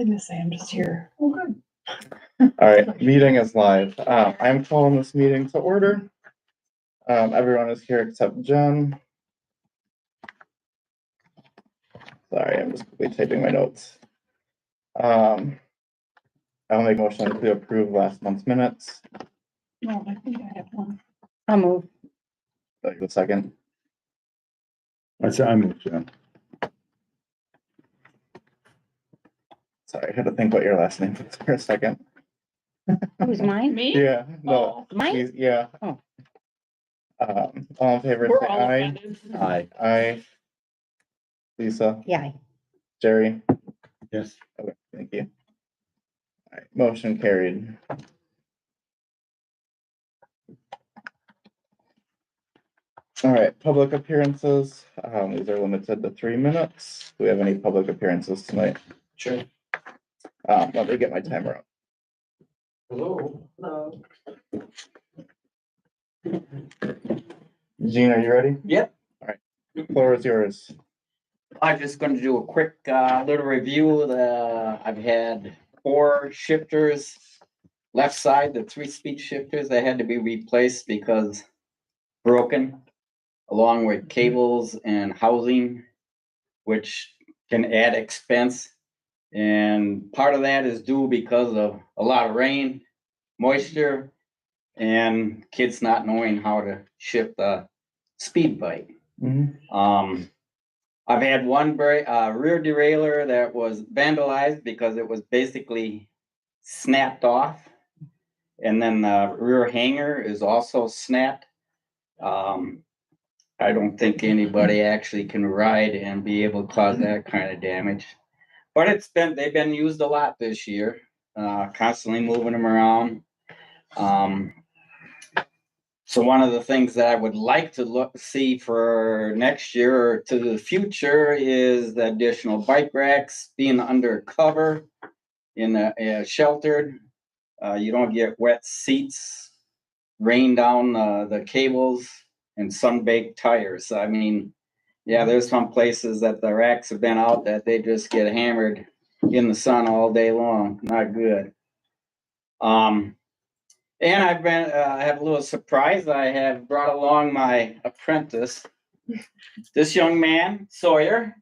nothing to say. I'm just here. Oh, good. All right, meeting is live. I'm calling this meeting to order. Everyone is here except Jen. Sorry, I'm just quickly typing my notes. I'll make a motion to approve last month's minutes. No, I think I have one. I'll move. Like the second. I moved, Jen. Sorry, I had to think what your last name was for a second. Who's mine? Me? Yeah, no. Mine? Yeah. Oh. All in favor, We're say all aye. offended. Aye. Aye. Lisa, Yeah. Jerry. Yes. Okay, thank you. All right, motion carried. All right, public appearances. These are limited to 3 minutes. Do we have any public appearances tonight? Sure. Let me get my timer up. Hello. Hello. Gene, are you ready? Yep. All right, the floor is yours. I'm just going to do a quick little review. I've had 4 shifters left side, the 3-speed shifters that had to be replaced because broken, along with cables and housing, which can add expense. And part of that is due because of a lot of rain, moisture, and kids not knowing how to shift a speed bike. I've had one rear derailleur that was vandalized because it was basically snapped off. And then the rear hanger is also snapped. I don't think anybody actually can ride and be able to cause that kind of damage. But they've been used a lot this year, constantly moving them around. So one of the things that I would like to see for next year or to the future is the additional bike racks being under cover in a sheltered. You don't get wet seats, rain down the cables, and sun-baked tires. I mean, yeah, there's some places that the racks have been out that they just get hammered in the sun all day long. Not good. And I have a little surprise. I have brought along my apprentice. This young man, Sawyer,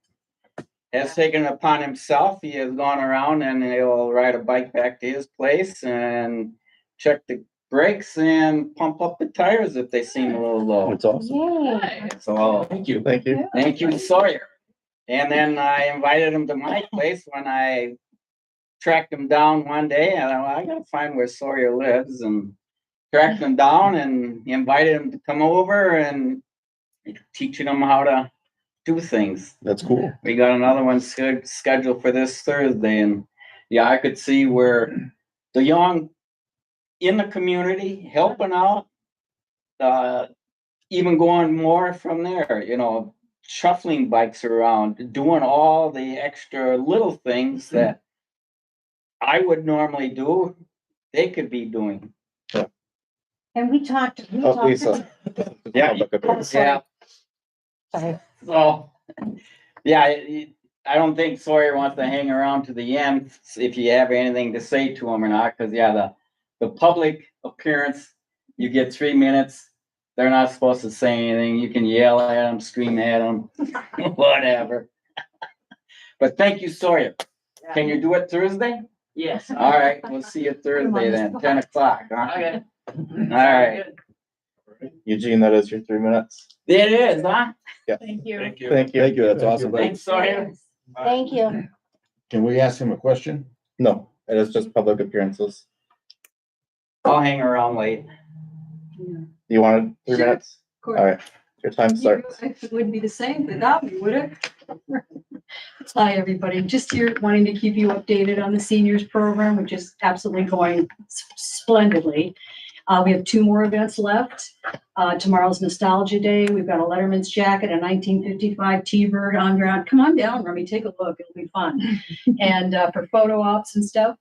has taken it upon himself. He has gone around and he'll ride a bike back to his place and check the brakes and pump up the tires if they seem a little low. That's awesome. Yay. So Thank you. Thank you. thank you, Sawyer. And then I invited him to my place when I tracked him down one day. And I gotta find where Sawyer lives, and tracked him down and invited him to come over and teaching him how to do things. That's cool. We got another one scheduled for this Thursday, and yeah, I could see where the young in the community helping out, even going more from there, shuffling bikes around, doing all the extra little things that I would normally do, they could be doing. And we talked. Oh, Lisa. Yeah. Public appearance. Yeah. Sorry. So, yeah, I don't think Sawyer wants to hang around to the end if you have anything to say to him or not, because yeah, the public appearance, you get 3 minutes. They're not supposed to say anything. You can yell at them, scream at them, whatever. But thank you, Sawyer. Can you do it Thursday? Yes. All right, we'll see you Thursday then, 10 o'clock. Huh? Okay. All right. Eugene, that is your 3 minutes. It is, huh? Thank you. Thank you. Thank you. That's awesome. Thanks, Sawyer. Thank you. Can we ask him a question? No, it is just public appearances. I'll hang around late. You wanted 3 Sure. minutes? Of course. All right, your time starts. It wouldn't be the same without me, would it? Hi, everybody. Just here wanting to keep you updated on the seniors program, which is absolutely going splendidly. We have 2 more events left. Tomorrow's Nostalgia Day. We've got a Letterman's jacket, a 1955 T-Bird on ground. Come on down, Remy, take a look. It'll be fun. And for photo ops and stuff.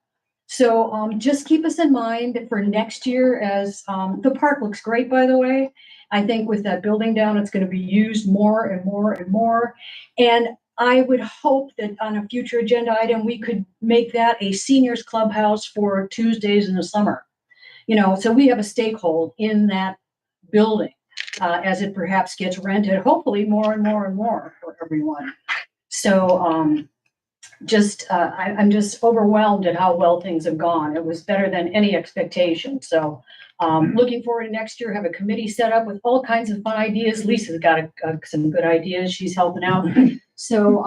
So just keep us in mind for next year as the park looks great, by the way. I think with that building down, it's going to be used more and more and more. And I would hope that on a future agenda item, we could make that a seniors clubhouse for Tuesdays in the summer. You know, so we have a stakehold in that building, as it perhaps gets rented, hopefully more and more and more for everyone. So, I'm just overwhelmed at how well things have gone. It was better than any expectation. So, looking forward to next year, have a committee set up with all kinds of fun ideas. Lisa's got some good ideas. She's helping out. So,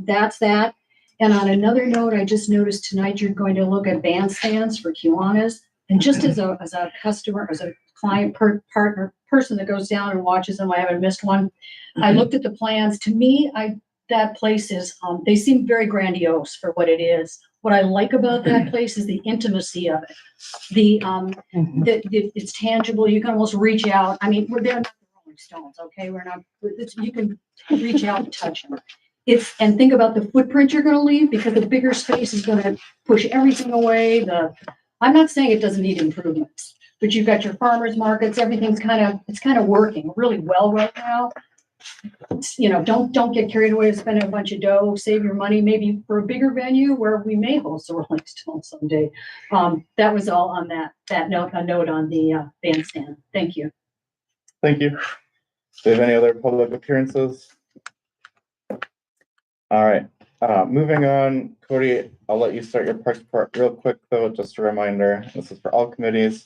that's that. And on another note, I just noticed tonight you're going to look at bandstands for Kiwanis. And just as a customer, as a client partner, person that goes down and watches them, I haven't missed one. I looked at the plans. To me, that place is, they seem very grandiose for what it is. What I like about that place is the intimacy of it. It's tangible. You can almost reach out. I mean, they're not the Rolling Stones, okay? You can reach out and touch them. And think about the footprint you're gonna leave, because the bigger space is gonna push everything away. I'm not saying it doesn't need improvements, but you've got your farmers markets, everything's it's kind of working really well right now. Don't get carried away spending a bunch of dough, save your money, maybe for a bigger venue where we may host the Rolling Stones someday. That was all on that note, a note on the bandstand. Thank you. Thank you. Do you have any other public appearances? All right, moving on, Cody, I'll let you start your parks part real quick though, just a reminder, this is for all committees.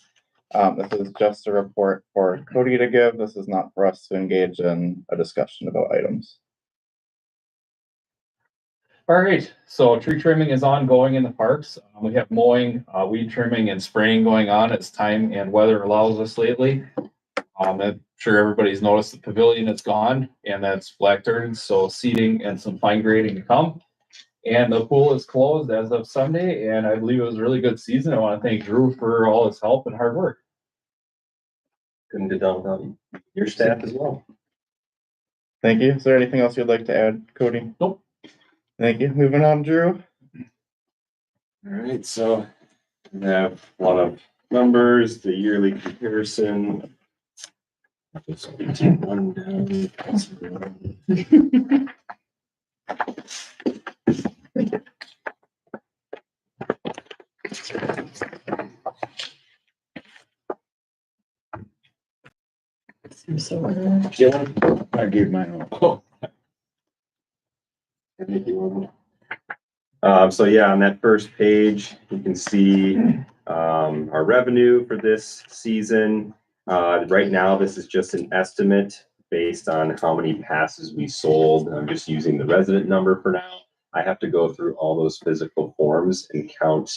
This is just a report for Cody to give. This is not for us to engage in a discussion about items. All right, so tree trimming is ongoing in the parks. We have mowing, weed trimming and spraying going on as time and weather allows us lately. I'm sure everybody's noticed the pavilion is gone, and that's black dirt, so seeding and some fine grading to come. And the pool is closed as of Sunday, and I believe it was a really good season. I want to thank Drew for all his help and hard work. Couldn't get done without your staff as well. Thank you. Is there anything else you'd like to add, Cody? Nope. Thank you. Moving on, Drew. All right, so we have a lot of numbers, the yearly comparison. Just take one down. Dylan? I gave mine. Oh. So yeah, on that first page, you can see our revenue for this season. Right now, this is just an estimate based on how many passes we sold. I'm just using the resident number for now. I have to go through all those physical forms and count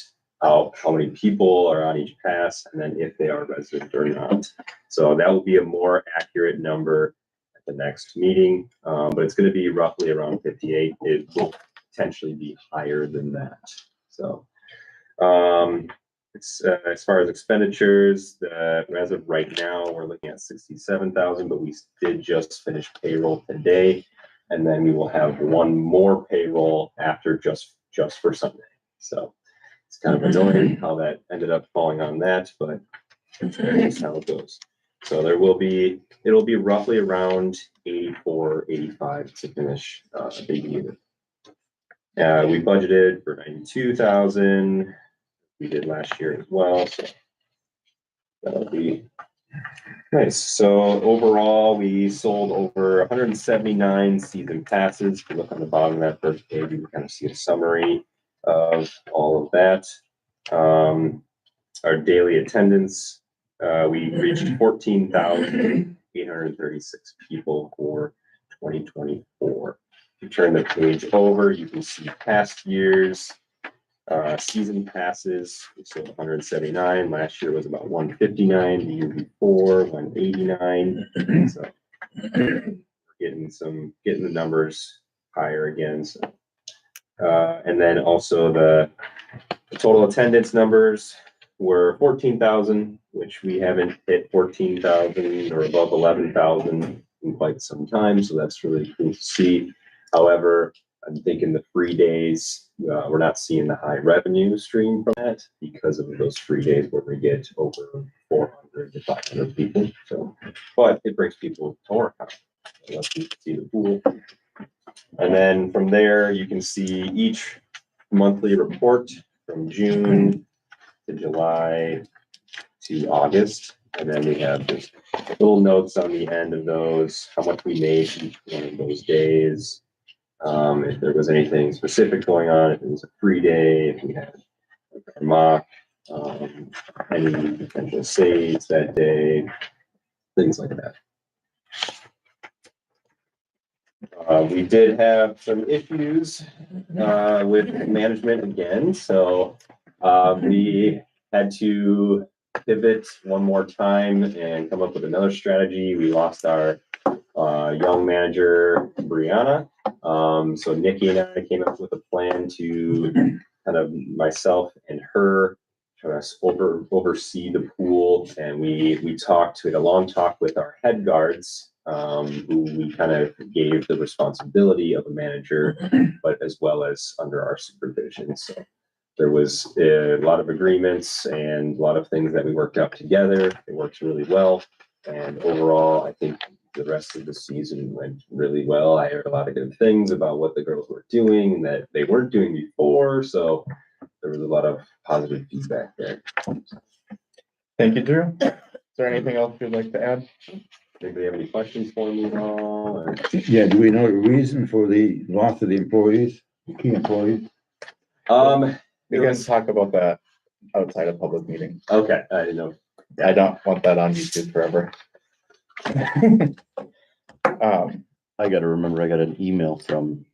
out how many people are on each pass, and then if they are resident or not. So that will be a more accurate number at the next meeting, but it's going to be roughly around 58. It will potentially be higher than that. So it's as far as expenditures, as of right now, we're looking at 67,000, but we did just finish payroll today, and then we will have one more payroll after just for Sunday. So it's kind of annoying how that ended up falling on that, but that's how it goes. So it'll be roughly around 84, 85 to finish the year. We budgeted for 92,000. We did last year as well, so that'll be nice. So overall, we sold over 179 season passes. If you look on the bottom of that first page, you can kind of see a summary of all of that. Our daily attendance, we reached 14,836 people for 2024. If you turn the page over, you can see past years. Season passes, we sold 179. Last year was about 159. The year before, 189. So getting the numbers higher again. So, and then also the total attendance numbers were 14,000, which we haven't hit 14,000 or above 11,000 in quite some time. So that's really cool to see. However, I'm thinking the free days, we're not seeing the high revenue stream from that because of those free days where we get over 400 to 500 people. So, but it brings people to our account. They love to see the pool. And then from there, you can see each monthly report from June to July to August. And then we have just little notes on the end of those, how much we made each one of those days. If there was anything specific going on, if it was a free day, if we had a mock, any potential saves that day, things like that. We did have some issues with management again, so we had to pivot one more time and come up with another strategy. We lost our young manager, Brianna. So Nikki and I came up with a plan to kind of myself and her try to oversee the pool, and we had a long talk with our head guards, who we kind of gave the responsibility of a manager, but as well as under our supervision. So there was a lot of agreements and a lot of things that we worked out together. It works really well, and overall, I think the rest of the season went really well. I heard a lot of good things about what the girls were doing and that they weren't doing before. So there was a lot of positive feedback there. Thank you, Drew. Is there anything else you'd like to add? Anybody have any questions for me at all? Or- Yeah, do we know the reason for the loss of the employees, the key employees? We can talk about that outside of public meeting. Okay, I didn't know. I don't want that on YouTube forever. I gotta remember, I got an email from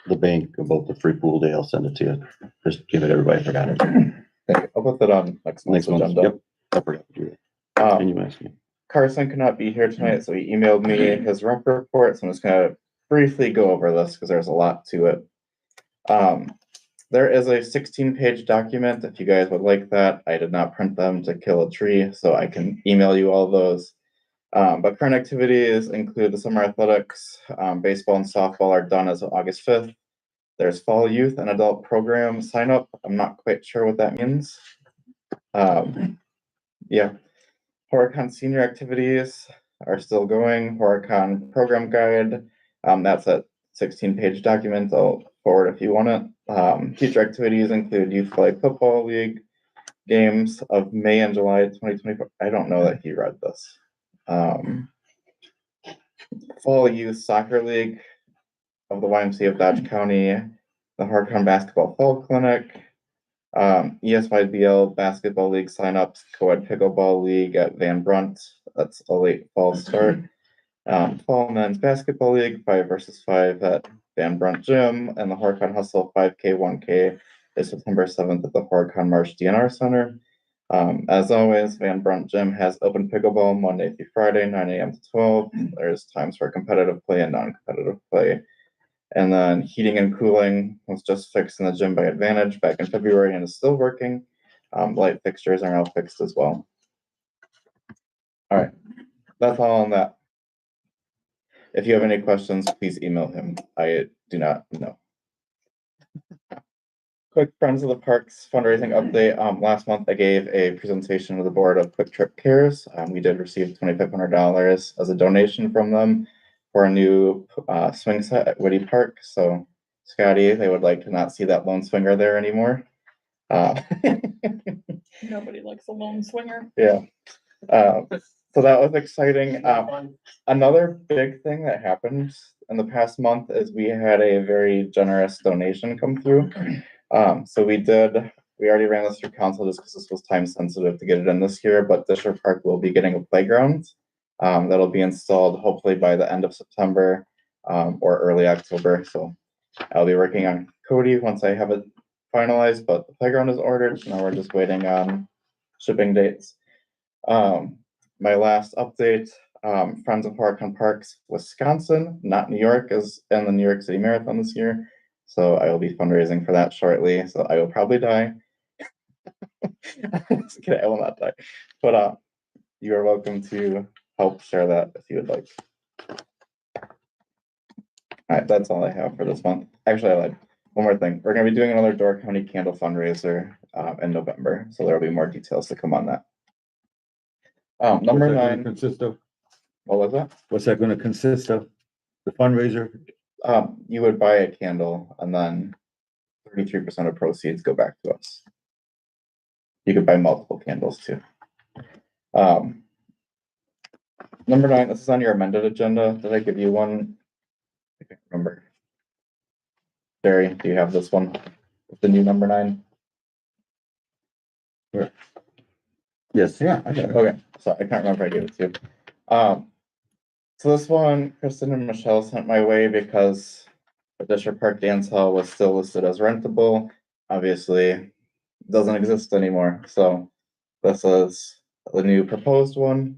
the bank about the free pool day. I'll send it to you. Just give it, everybody forgot it. I'll put that on next month's Next month, agenda. yep. I forgot to do that. Can you ask me? Carson could not be here tonight, so he emailed me his rep report, so I'm just gonna briefly go over this because there's a lot to it. There is a 16-page document, if you guys would like that. I did not print them to kill a tree, so I can email you all those. But current activities include the summer athletics, baseball and softball are done as of August 5th. There's fall youth and adult program sign up. I'm not quite sure what that means. Yeah. Horicon senior activities are still going. Horicon program guide, that's a 16-page document. I'll forward if you want it. Future activities include youth flag football league games of May and July 2024. I don't know that he read this. Fall youth soccer league of the YMCA of Dodge County, the Horicon basketball fall clinic, ESYBL basketball league signups, co-ed pickleball league at Van Brunt. That's a late fall start. Fall men's basketball league 5v5 at Van Brunt Gym, and the Horicon Hustle 5K 1K is September 7th at the Horicon Marsh DNR Center. As always, Van Brunt Gym has open pickleball Monday through Friday, 9 a.m. to 12. There's times for competitive play and non-competitive play. And then heating and cooling was just fixed in the gym by Advantage back in February and is still working. Light fixtures are now fixed as well. All right, that's all on that. If you have any questions, please email him. I do not know. Quick Friends of the Parks fundraising update. Last month I gave a presentation to the board of Quick Trip Cares. We did receive $2,500 as a donation from them for a new swing set at Whitty Park. So Scotty, they would like to not see that lone swinger there anymore. Nobody likes a lone swinger. Yeah. So that was exciting. Another big thing that happened in the past month is we had a very generous donation come through. So we already ran this through council just because this was time sensitive to get it in this year, but Disher Park will be getting a playground. That'll be installed hopefully by the end of September, or early October. So I'll be working on Cody once I have it finalized, but the playground is ordered. So now we're just waiting on shipping dates. My last update, Friends of Horicon Parks, Wisconsin, not New York, is in the New York City Marathon this year. So I will be fundraising for that shortly. So I will probably die. Just kidding, I will not die. But you are welcome to help share that if you would like. All right, that's all I have for this month. Actually, I lied. One more thing. We're going to be doing another Door County candle fundraiser in November. So there will be more details to come on that. Number What's that gonna 9. Consist of? What was that? What's that gonna consist of? The fundraiser? You would buy a candle and then 33% of proceeds go back to us. You could buy multiple candles too. Number 9, this is on your amended agenda. Did I give you one? I can't remember. Jerry, do you have this one? The new number 9? Yes, Yeah, I got it. Okay, so I can't remember if I gave it to you. So this one, Kristen and Michelle sent my way because the District Park Dance Hall was still listed as rentable. Obviously, doesn't exist anymore, so this is the new proposed one.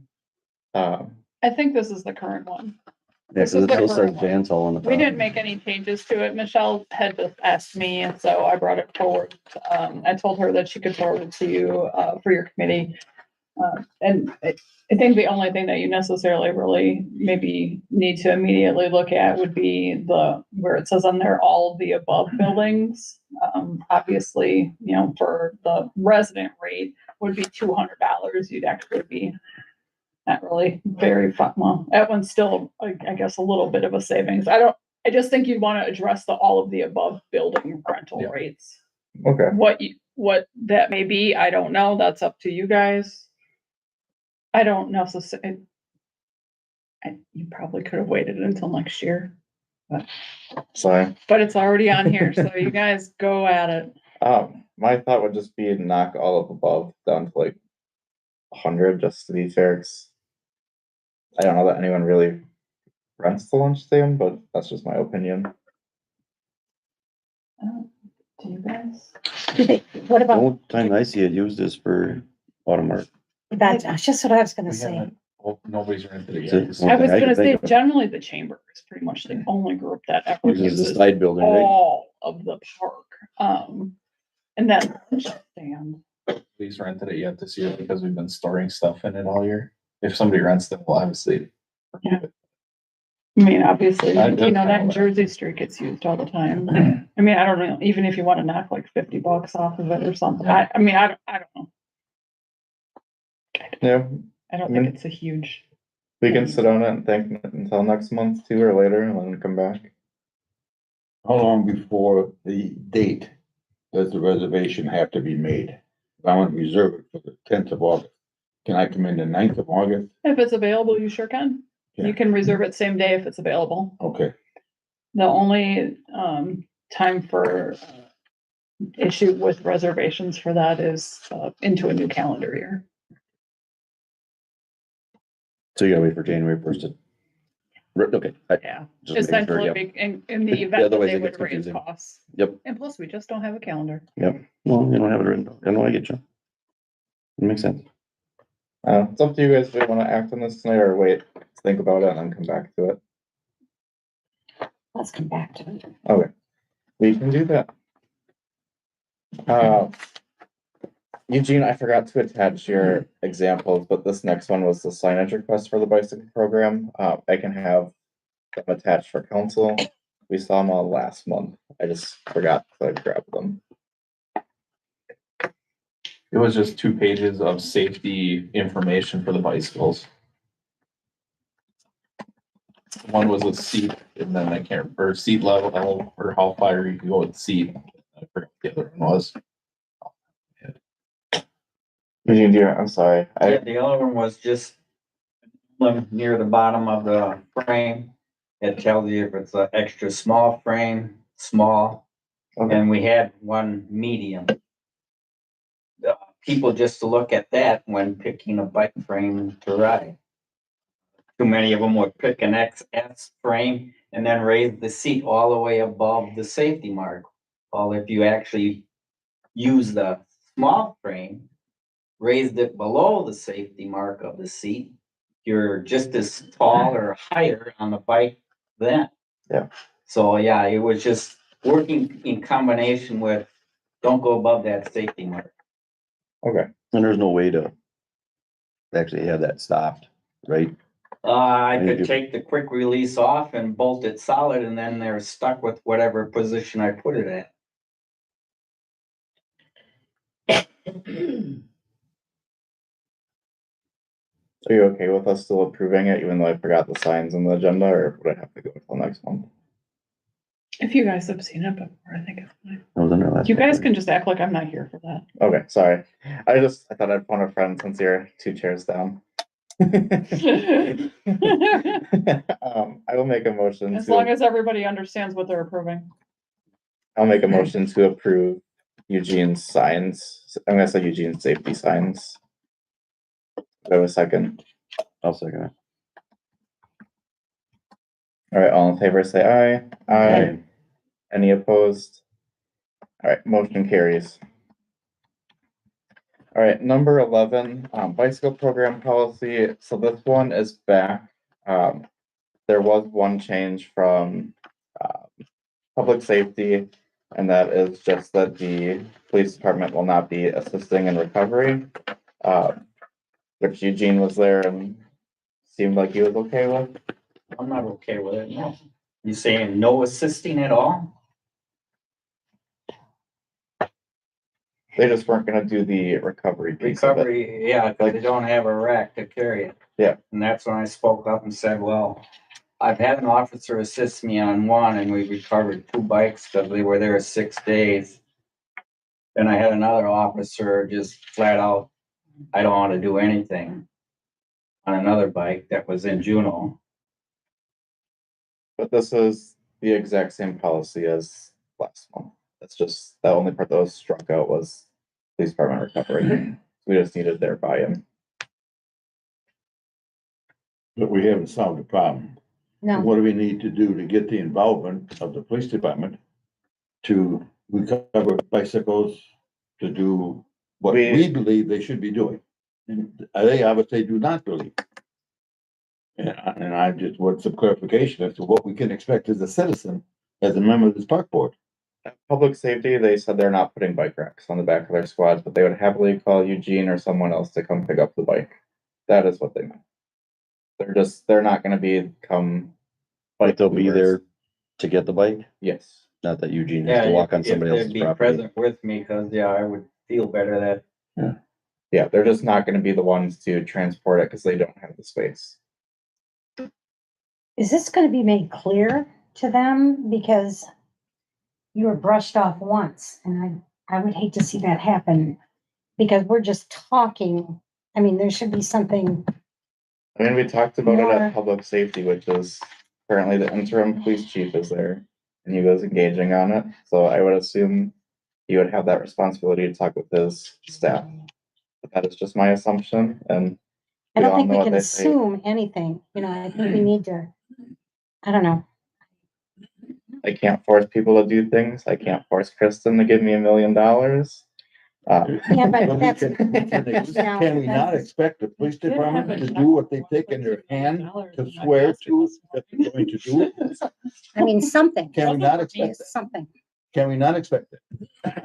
I think this is the current one. yeah, This cause is it the still says current one. dance hall on the top. We didn't make any changes to it. Michelle had just asked me, and so I brought it forward. I told her that she could forward it to you, for your committee. And I think the only thing that you necessarily really maybe need to immediately look at would be where it says on there, all of the above buildings. Obviously, you know, for the resident rate would be $200. You'd actually be not really very fun. Well, that one's still, I guess, a little bit of a savings. I just think you'd want to address all of the above building rental Yeah. rates. Okay, What that may be, I don't know. That's up to you guys. I don't necessarily. You probably could have waited until next year, sorry. but it's already on here, so you guys go at it. My thought would just be to knock all of above down to like 100, just to be fair. 'Cause I don't know that anyone really rents the lunch stand, but that's just my opinion. Do you guys? What The about, only time I see it used is for Autumn that's just what I was gonna We say. haven't, well, nobody's rented it That's yet. it. I was I can gonna say, think of. generally the chamber is pretty much the only group that ever Uses the uses side building, right? all of the park. And then stand. Nobody's rented it yet this year because we've been storing stuff in it all year. If somebody rents them, well, obviously. Yeah. I mean, obviously, I you just know, that know that. Jersey Street gets used all the time. I mean, I don't know, even if you wanna knock like $50 off of it or something, I mean, I don't know. Yeah, I don't Mhm. think it's a huge, we can sit on it and think until next month too, or later, and then come back. How long before the date does the reservation have to be made? If I want to reserve it for the 10th of August. Can I come in the 9th of August? if it's available, you sure can. Yeah. You can reserve it same day if it's available. Okay, The only, time for issue with reservations for that is, into a new calendar year. So you gotta wait for January 1st to. Okay. Yeah, Just making sure, essentially, yeah. in the event that Otherwise they it would gets raise confusing. costs. Yep, And plus, we just don't have a calendar. well, you don't have it written, down. I know, I get you. It makes sense. It's up to you guys if you wanna act on this tonight or wait, think about it and then come back to it. Let's come back to it. Okay, we can do that. Eugene, I forgot to attach your examples, but this next one was the signage request for the bicycle program. I can have them attached for council. We saw them all last month. I just forgot to grab them. It was just 2 pages of safety information for the bicycles. One was a seat, and then I can't, or seat level, or how far you can go with seat. I forgot what the other one was. Eugene, I'm sorry. Yeah, the other one was just near the bottom of the frame. It tells you if it's an extra small frame, small, Okay. and we had one medium. People just to look at that when picking a bike frame to ride. Too many of them would pick an XS frame and then raise the seat all the way above the safety mark. Well, if you actually use the small frame, raised it below the safety mark of the seat, you're just as tall or higher on the bike then. Yeah. So, yeah, it was just working in combination with, don't go above that safety mark. Okay, And there's no way to actually have that stopped, right? I Thank you. could take the quick release off and bolt it solid, and then they're stuck with whatever position I put it at. are you okay with us still approving it, even though I forgot the signs on the agenda, or would I have to go until next month? If you guys have seen it before, I think it's fine. I was in there last. You guys week. can just act like I'm not here for that. Okay, sorry. I thought I'd phone a friend since you're 2 chairs down. I will make a motion As long to, as everybody understands what they're approving. I'll make a motion to approve Eugene's signs. I'm gonna say Eugene's safety signs. Do I have a second? I'll second it. All right, all in favor, say aye. Aye. Any opposed? All right, motion carries. All right, number 11, bicycle program policy. So this one is back. There was one change from public safety, and that is just that the police department will not be assisting in recovery, which Eugene was there and seemed like he was okay with. I'm not okay with it, no. You saying no assisting at all? They just weren't gonna do the recovery piece of it. Recovery, yeah, because they don't have a rack to carry it. Yeah. And that's when I spoke up and said, well, I've had an officer assist me on one and we recovered 2 bikes because they were there 6 days. Then I had another officer just flat out, I don't want to do anything on another bike that was in Juneau. But this is the exact same policy as last one. It's just the only part that was struck out was police department recovery. We just needed their buy-in. But we haven't solved the problem. No, What do we need to do to get the involvement of the police department to recover bicycles, to do what we believe they should be doing? And they obviously do not believe. And I just want some clarification as to what we can expect as a citizen, as a member of this park board. At Public safety, they said they're not putting bike racks on the back of their squads, but they would happily call Eugene or someone else to come pick up the bike. That is what they meant. They're not gonna become. Like they'll be movers. there to get the bike, Yes. not that Eugene has to walk on if somebody they'd else's be property. present with me, because, yeah, I would feel better that Yeah, they're just not gonna be the ones to transport it because they don't have the space. is this gonna be made clear to them? Because you were brushed off once, and I would hate to see that happen. Because we're just talking, I mean, there should be something, I mean, we talked about it More- at public safety, which is currently the interim police chief is there. And he was engaging on it, so I would assume he would have that responsibility to talk with his staff. But that is just my assumption, and I we don't all think know we what can they say. assume anything, I think we need to, I don't know. I can't force people to do things. I can't force Kristen to give me $1 million. Yeah, but But we that's, Can we not expect the police department to do what they take in their hand to swear to that they're going to do? I mean, something. Can we not expect that? Something. Can we not expect it?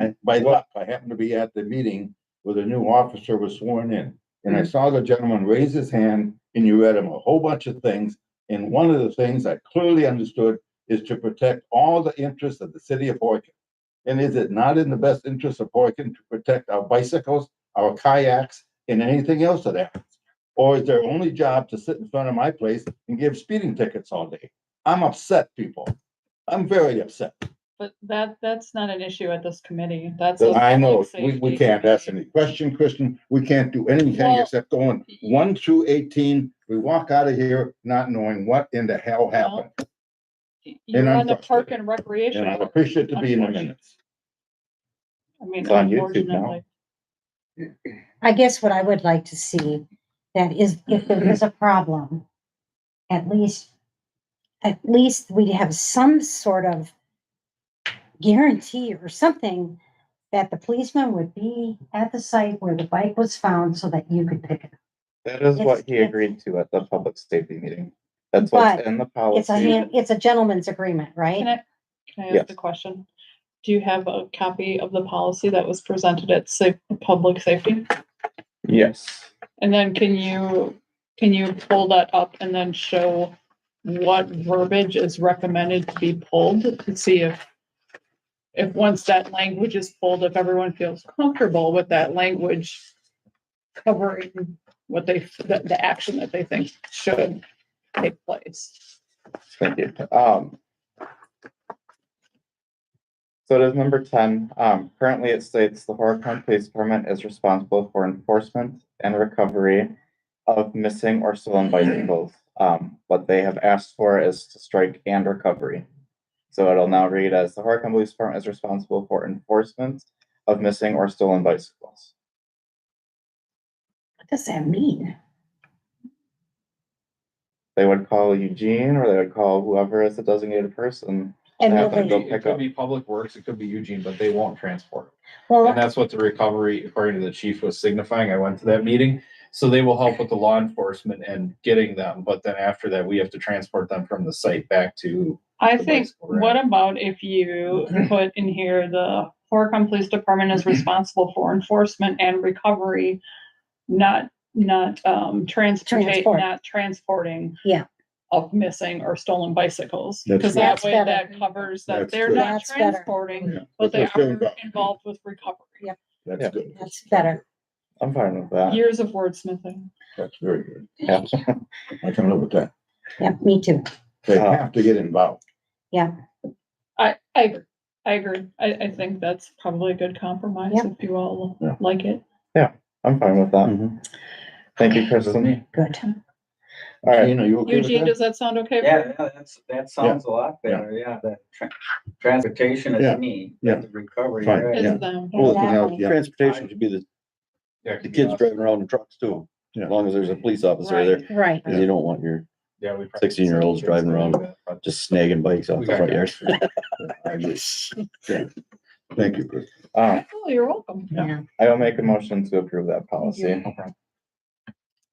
And by luck, I happened to be at the meeting where the new officer was sworn in. And I saw the gentleman raise his hand and you read him a whole bunch of things. And one of the things I clearly understood is to protect all the interests of the city of Horicon. And is it not in the best interest of Horicon to protect our bicycles, our kayaks, and anything else that happens? Or is their only job to sit in front of my place and give speeding tickets all day? I'm upset, people. I'm very upset. But that's not an issue at this committee. That's. So a I know, public we safety can't ask committee. any question, Kristen. We can't do anything Well- except going 1 through 18. We walk out of here not knowing what in the hell happened. You're I'm on the park frustrated. and recreation. And I appreciate to be in the minutes. I mean, It's on YouTube now. unfortunately. I guess what I would like to see, that is, if there is a problem, at least we'd have some sort of guarantee or something that the policeman would be at the site where the bike was found so that you could pick it up. That is what he It's- agreed to at the public safety meeting. That's what's But in the It's policy. a gentleman's agreement, right? Can I Yes. ask a question? Do you have a copy of the policy that was presented at public safety? Yes. And then can you pull that up and then show what verbiage is recommended to be pulled to see if once that language is pulled, if everyone feels comfortable with that language covering what the action that they think should take place. Thank you. So it is number 10. Currently it states the Horicon Police Department is responsible for enforcement and recovery of missing or stolen bicycles. What they have asked for is to strike and recovery. So it'll now read as the Horicon Police Department is responsible for enforcement of missing or stolen bicycles. What does that mean? They would call Eugene or they would call whoever is the designated person. And Yeah, will but they, go It pick could up. be Public Works, it could be Eugene, but they won't transport it. well, And that's what the recovery, according to the chief, was signifying. I went to that meeting. So they will help with the law enforcement and getting them, but then after that, we have to transport them from the site back to. I The think, bicycle rack. what about if you put in here, the Horicon Police Department is responsible for enforcement and recovery, not Transport. not transporting. Yeah. Of missing or stolen bicycles, That's because good. that That's way better. that covers that That's they're good. not That's better. transporting, Yeah, but they that's what I'm are saying. involved with recovery. That's Yeah. good. that's better. I'm fine with that. Years of wordsmithing. That's very good. Yeah. I can live with that. Yeah, me too. They have to get involved. Yeah, I agree. I think that's probably a good compromise Yep. if you all Yeah. like it. I'm fine with that. Mhm. Thank you, Kristen. good. All right, Gene, are you okay with Eugene, that? does that sound okay? Yeah, that sounds a lot Yeah. better, yeah, the transportation Yeah. is me, Yeah. the recovery, Fine. right? Is Yeah. them. Well, the thing Exactly. else, transportation should be the Yeah, it could be kids us. driving around in trucks too, Yeah. as long as there's a police officer there. Right. Cause you don't want your Yeah, we probably- 16-year-olds driving around just snagging bikes off We the got front it. yards. I agree. Yeah. Thank you, Chris. Oh, you're welcome. Yeah. I will make a motion to approve that policy. No problem.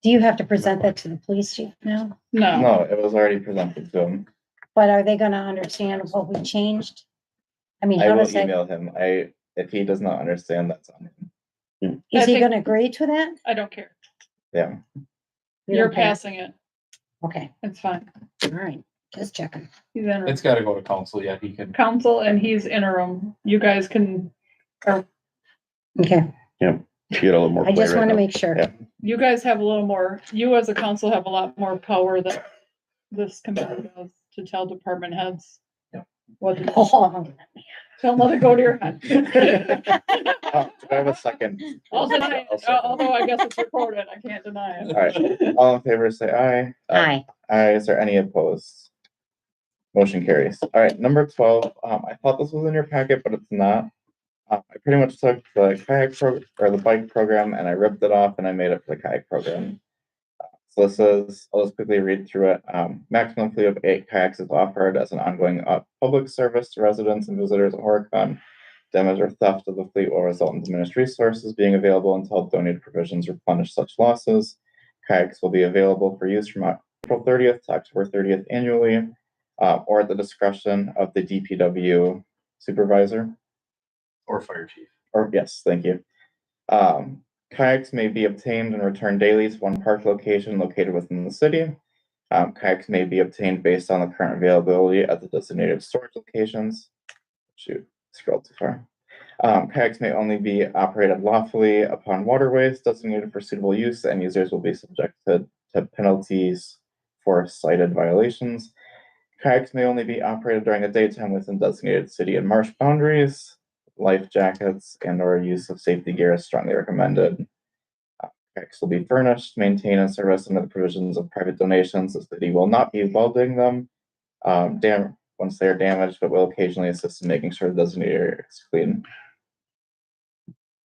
Do you have to present that to the police chief now? No, No, it was already presented to him. But are they gonna understand what we changed? I mean, I how will does that, email him. If he does not understand, that's on him. is I he think- gonna agree to that? I don't care. Yeah, You You're don't care? passing it. Okay, It's fine. all right, just checking. He's interim It's gotta go to council, yeah, he can. council and he's interim. You guys can, Okay, You get a little more I play just right wanna now. make sure. Yeah. you guys have a little more, you as a council have a lot more power than this committee does to tell department heads. Yeah. What to do. Oh, Don't let it go to your head. do I have a second? I'll deny it, I'll second. although I guess it's recorded, I can't deny it. All right, all in favor, say aye. aye, Aye, is there any opposed? Motion carries. All right, number 12, I thought this was in your packet, but it's not. I pretty much took the the bike program and I ripped it off and I made it for the kayak program. So this is, I'll just quickly read through it. Maximum fleet of 8 kayaks is offered as an ongoing public service to residents and visitors of Horicon. Damage or theft of the fleet will result in diminished resources being available until donated provisions replenish such losses. Kayaks will be available for use from April 30th to October 30th annually, or at the discretion of the DPW supervisor. Or fire chief. Or yes, thank you. Kayaks may be obtained and returned daily to one park location located within the city. Kayaks may be obtained based on the current availability at the designated storage locations. Shoot, scrolled too far. Kayaks may only be operated lawfully upon waterways designated for suitable use, and users will be subjected to penalties for cited violations. Kayaks may only be operated during the daytime within designated city and marsh boundaries. Life jackets and or use of safety gear is strongly recommended. Kayaks will be furnished, maintained, and serviced under the provisions of private donations. The city will not be welding them once they are damaged, but will occasionally assist in making sure the designated area is clean.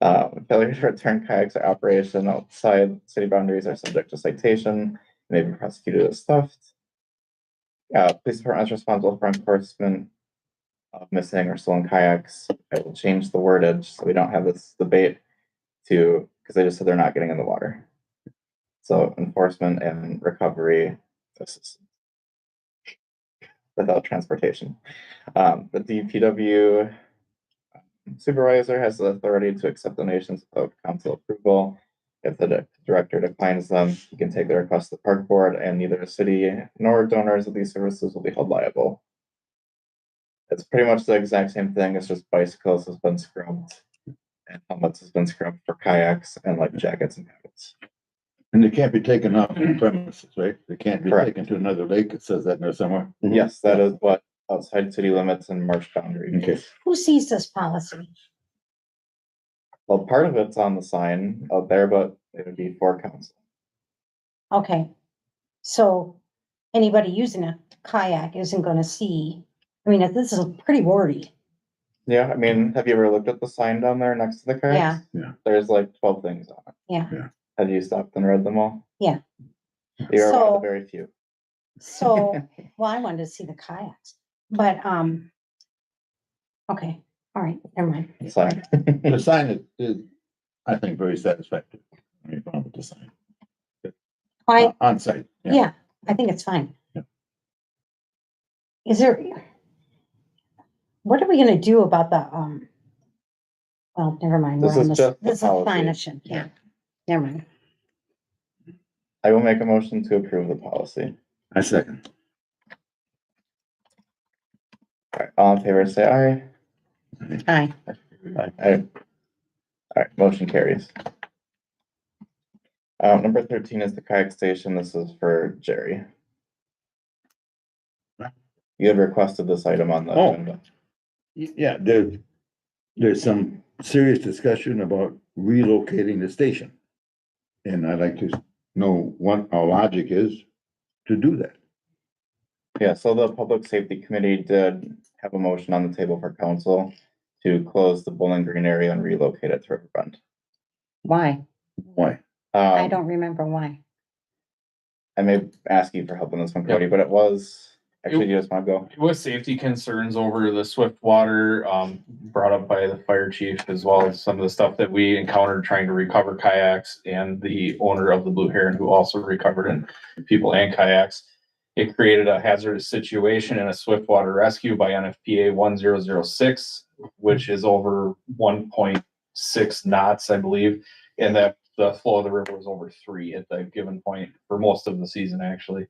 Failure to return kayaks or operation outside city boundaries are subject to citation, may be prosecuted as theft. Police department is responsible for enforcement of missing or stolen kayaks. I will change the wordage so we don't have this debate because they just said they're not getting in the water. So enforcement and recovery assistance without transportation. The DPW supervisor has the authority to accept donations without council approval. If the director declines them, he can take the request to the park board, and neither the city nor donors of these services will be held liable. It's pretty much the exact same thing. It's just bicycles has been scrubbed and helmets has been scrubbed for kayaks and life jackets and habits. And they can't be taken off the premises, right? They can't be Correct. taken to another lake. It says that in there somewhere. Mhm. Yes, that is what outside city limits and marsh boundary. Okay. Who sees this policy? Well, part of it's on the sign out there, but it would be for council. Okay, so anybody using a kayak isn't gonna see, I mean, this is pretty wordy. Yeah, I mean, have you ever looked at the sign down there next to the kayaks? Yeah. There's like 12 things on it. Yeah. Have you stopped and read them all? Yeah. You're one of the So- very few. So, well, I wanted to see the kayaks, but, okay, all right, never mind. Sign. The sign is, I think, very satisfactory. Any problem with the sign? I, On site. yeah, I think it's fine. Yeah. Is there, what are we gonna do about the, well, never mind. This we're on is just the This is policy. fine, yeah, never mind. I will make a motion to approve the policy. I second. All right, all in favor, say aye. Aye. Aye. All right, motion carries. Number 13 is the kayak station. This is for Jerry. You had requested this item on the Oh. agenda. Yeah, there's some serious discussion about relocating the station. And I'd like to know what our logic is to do that. Yeah, so the Public Safety Committee did have a motion on the table for council to close the Bowling Green area and relocate it to Riverfront. Why? Why? I don't remember why. I may ask you for help on this one, Cody, but it was, actually, you just want to go? With safety concerns over the swift water, brought up by the fire chief, as well as some of the stuff that we encountered trying to recover kayaks, and the owner of the Blue Heron, who also recovered in people and kayaks. It created a hazardous situation in a swift water rescue by NFPA 1006, which is over 1.6 knots, I believe. And that the flow of the river was over 3 at that given point for most of the season, actually.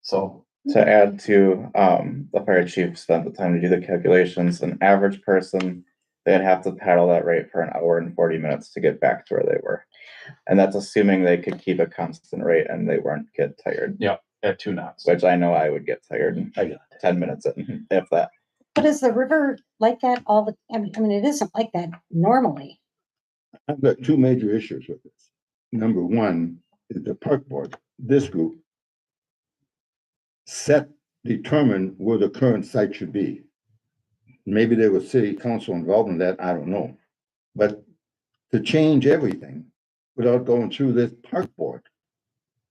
So To add to, the fire chief spent the time to do the calculations, an average person, they'd have to paddle that rate for an hour and 40 minutes to get back to where they were. And that's assuming they could keep a constant rate and they weren't get tired, at 2 knots. which I know I would get tired in I got 10 minutes, in, if that. But is the river like that all the, I mean, it isn't like that normally. I've got two major issues with this. Number one is the park board, this group determine where the current site should be. Maybe there was city council involved in that, I don't know. But to change everything without going through this park board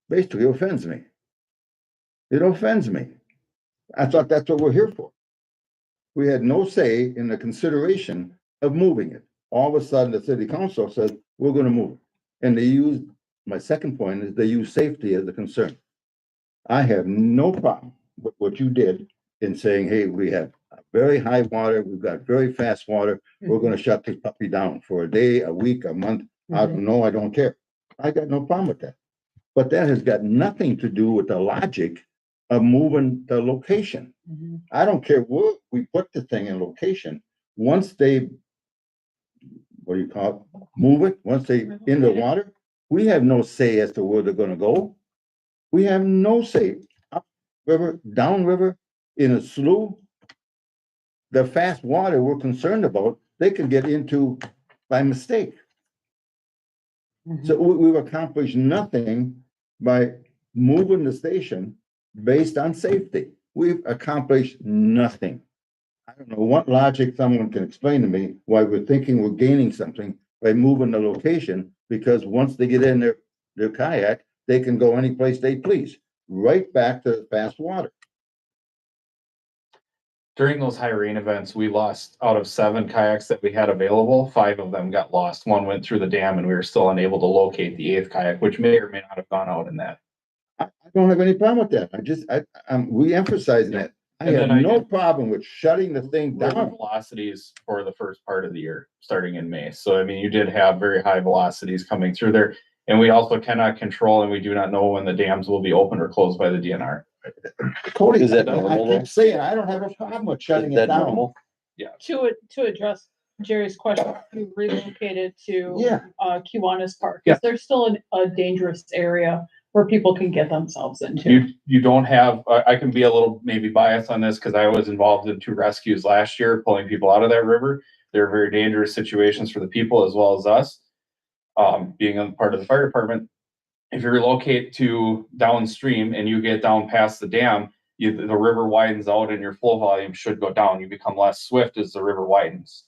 basically offends me. It offends me. I thought that's what we're here for. We had no say in the consideration of moving it. All of a sudden, the city council said, we're gonna move it. And they used, my second point is they use safety as a concern. I have no problem with what you did in saying, hey, we have very high water, we've got very fast water, we're gonna shut this puppy down for a day, a week, a month. I don't know, I don't care. I got no problem with that. But that has got nothing to do with the logic of moving the location. I don't care where we put the thing in location. Once they, what do you call it, move it, once they in the water, we have no say as to where they're gonna go. We have no say. Up river, down river, in a slough. The fast water we're concerned about, they can get into by mistake. So we've accomplished nothing by moving the station based on safety. We've accomplished nothing. I don't know what logic someone can explain to me why we're thinking we're gaining something by moving the location, because once they get in their kayak, they can go any place they please, right back to the fast water. During those high rain events, we lost out of 7 kayaks that we had available, 5 of them got lost. One went through the dam and we were still unable to locate the 8th kayak, which may or may not have gone out in that. I don't have any problem with that. I'm re-emphasizing that. I And have then I no did- problem with shutting the thing River down. velocities for the first part of the year, starting in May. So I mean, you did have very high velocities coming through there. And we also cannot control, and we do not know when the dams will be opened or closed by the DNR. Cody, Is that I normal, though? keep saying, I don't have a problem with shutting Is it that down. normal? To address Jerry's question, you relocated to Yeah. Kiwanis Park. Yeah. Is there still a dangerous area where people can get themselves into. You don't have, I can be a little maybe biased on this because I was involved in 2 rescues last year, pulling people out of that river. They're very dangerous situations for the people as well as us. Being a part of the fire department, if you relocate to downstream and you get down past the dam, the river widens out and your flow volume should go down. You become less swift as the river widens.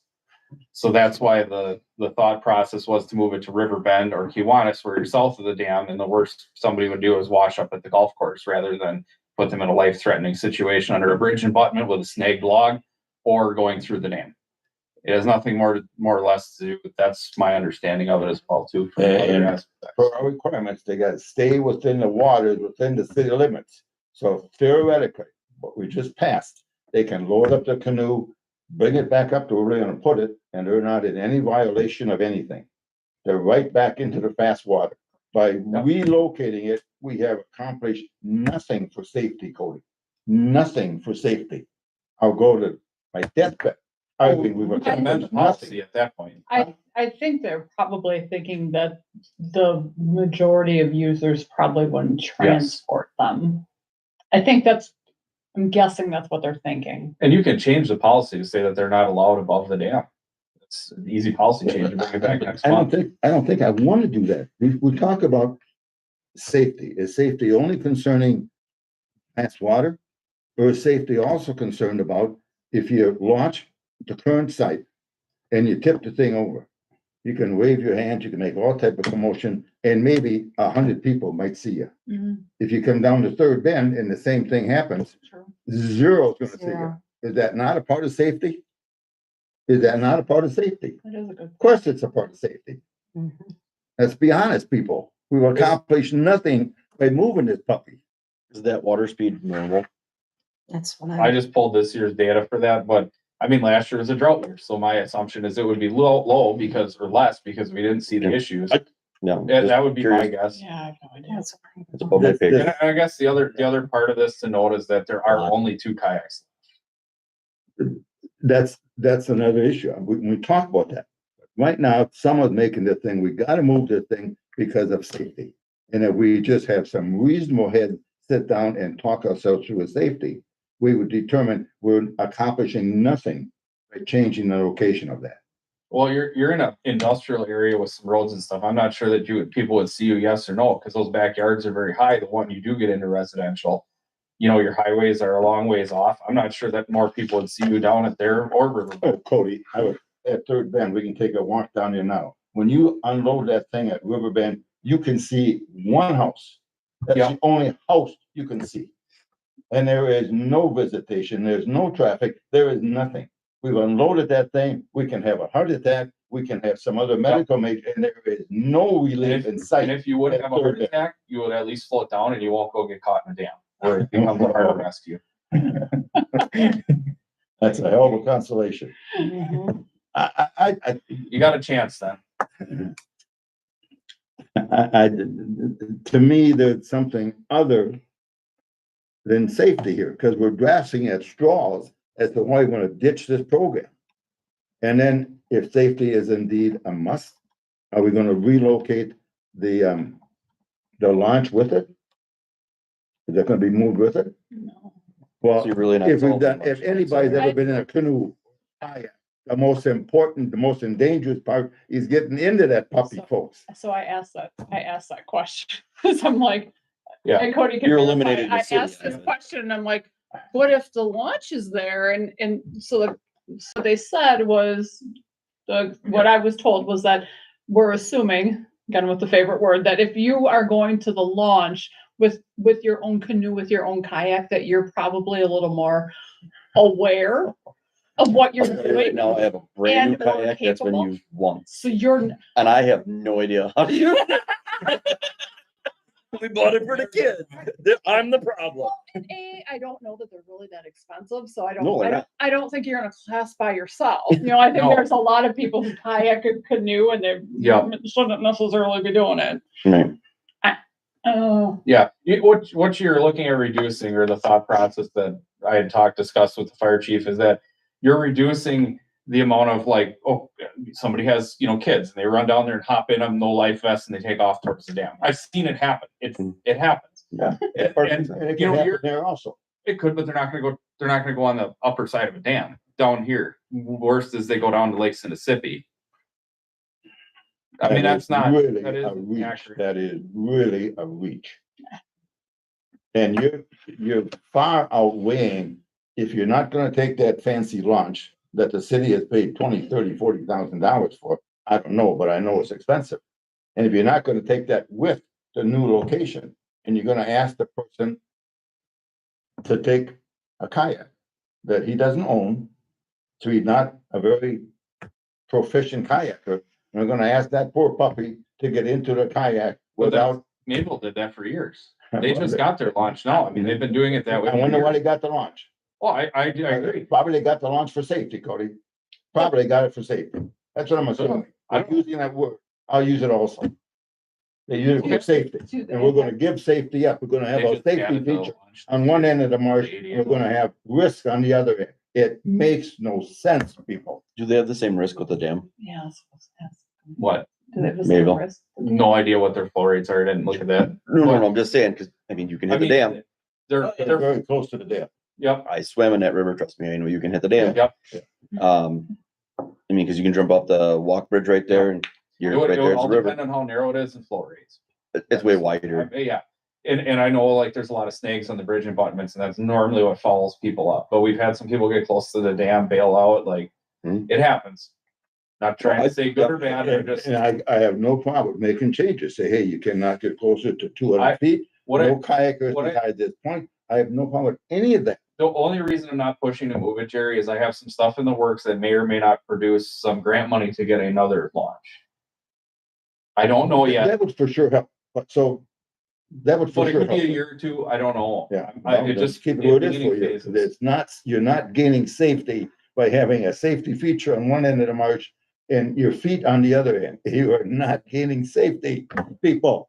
So that's why the thought process was to move it to River Bend or Kiwanis, where you're south of the dam, and the worst somebody would do is wash up at the golf course rather than put them in a life-threatening situation under a bridge abutment with a snagged log or going through the dam. It has nothing more or less to do, but that's my understanding of it as well too. From other And aspects. for our requirements, they gotta stay within the waters, within the city limits. So theoretically, what we just passed, they can load up the canoe, bring it back up to where they're gonna put it, and they're not in any violation of anything. They're right back into the fast water. By relocating it, we have accomplished nothing for safety, Cody. Nothing for safety. I'll go to my deathbed. I think we've Amend the accomplished policy nothing. at that point. I think they're probably thinking that the majority of users probably wouldn't transport them. I'm guessing that's what they're thinking. And you can change the policy to say that they're not allowed above the dam. It's an easy policy change to bring it back next I month. don't think I want to do that. We talk about safety. Is safety only concerning fast water? Or is safety also concerned about if you launch the current site and you tip the thing over? You can wave your hands, you can make all type of commotion, and maybe 100 people might see you. If you come down to Third Bend and the same thing happens, zero's gonna see you. Zero. Is that not a part of safety? Is that not a part of safety? That is a good. Of course, it's a part of safety. Mhm. Let's be honest, people. We've accomplished nothing by moving this puppy. Is that water speed normal? That's what I I'm, just pulled this year's data for that, but I mean, last year was a drought year, so my assumption is it would be low because, or less, because we didn't see the Yeah. issues. No. Yeah, just that would be my curious. guess. Yeah, I have no idea. that's what I'm- It's above my pay grade. And I guess the other part of this to note is that there are only 2 kayaks. That's another issue. We talk about that. Right now, someone's making the thing, we gotta move this thing because of safety. And if we just have some reasonable head, sit down and talk ourselves through a safety, we would determine we're accomplishing nothing by changing the location of that. Well, you're in an industrial area with some roads and stuff. I'm not sure that people would see you, yes or no, because those backyards are very high. The one you do get into residential, your highways are a long ways off. I'm not sure that more people would see you down at there or River. Oh, Cody, I was at Third Bend, we can take a walk down there now. When you unload that thing at River Bend, you can see one house. That's Yeah. the only house you can see. And there is no visitation, there's no traffic, there is nothing. We've unloaded that thing, we can have a heart attack, we can have some other medical major, and there is no relief in And sight. if you would have a heart attack, you would at least float down and you won't go get caught in a dam or it becomes a harbor rescue. That's a hell of a consolation. Mhm. You got a chance then. To me, there's something other than safety here, because we're grasping at straws as to why we want to ditch this program. And then if safety is indeed a must, are we going to relocate the launch with it? Is that going to be moved with it? No. Well, So you're really not if we've solving done, much. if anybody's ever been in a canoe, kayak, the most important, the most dangerous part is getting into that puppy, So- folks. So I asked that question, because I'm like, Yeah. and Cody can You're verify, eliminated the I city, asked this I think. question, and I'm like, what if the launch is there? And so they said was, what I was told was that we're assuming, again with the favorite word, that if you are going to the launch with your own canoe, with your own kayak, that you're probably a little more aware of what you're Right doing. now, I have a brand new and more kayak that's been capable. used once, So you're, and I have no idea how to use it. We bought it for the kids. I'm the problem. I don't know that they're really that expensive, so I don't, No, they're not. I don't think you're in a class by yourself. I think No. there's a lot of people who kayak and canoe and they Yeah. shouldn't necessarily be doing it. Right. Oh, Yeah, what you're looking at reducing, or the thought process that I had discussed with the fire chief, is that you're reducing the amount of like, oh, somebody has, kids and they run down there and hop in them, no life vest, and they take off towards the dam. I've seen it happen. It happens. Yeah. And, And it can happen there also. it could, but they're not gonna go on the upper side of a dam down here. Worst is they go down to Lake Mississippi. I mean, That that's is not, really that a is reach. accurate. That is really a reach. And you're far outweighing, if you're not gonna take that fancy launch that the city has paid $20,000, $30,000, $40,000 for, I don't know, but I know it's expensive. And if you're not gonna take that with the new location, and you're gonna ask the person to take a kayak that he doesn't own, so he's not a very proficient kayaker, and we're gonna ask that poor puppy to get into the kayak Well, without. Naval did that for years. They just got their launch now. I mean, they've been doing it that way. I wonder for why years. they got the launch. Well, I agree. Probably they got the launch for safety, Cody. Probably got it for safety. That's what I'm assuming. I'm using that word. I'll use it also. They use it for safety, and we're gonna give safety up. We're gonna have They a just safety added the feature launch. on one end of the marsh, and we're gonna have risk on the other end. It makes no sense, people. Do they have the same risk with the dam? Yeah. What? Do they have the Maybe. same risk? No idea what their flow rates are. I didn't look at that. No, I'm just saying, cause I mean, you can I hit the mean, dam. They're They're, very close to the dam. yep, I swam in that river, trust me, I know you can hit the dam. yep. I mean, cause you can jump off the walk bridge right there and It you're would, right it there, would it's all the river. depend on how narrow it is and flow rates. It's way wider. Yeah, and I know like there's a lot of snakes on the bridge abutments, and that's normally what follows people up. But we've had some people get close to the dam, bail out, like it happens. Not trying to say good or bad, or just And I have no problem making changes. Say, hey, you cannot get closer to 200 I- feet. what No I, kayakers what I- beside this point. I have no problem with any of that. the only reason I'm not pushing to move it, Jerry, is I have some stuff in the works that may or may not produce some grant money to get another launch. I don't know yet, That would for sure help, but so that would for but it sure could be a help. year or two. I don't know. Yeah, I well, it just just keep it where it is beginning for you. phases. It's not, you're not gaining safety by having a safety feature on one end of the marsh and your feet on the other end. You are not gaining safety, people.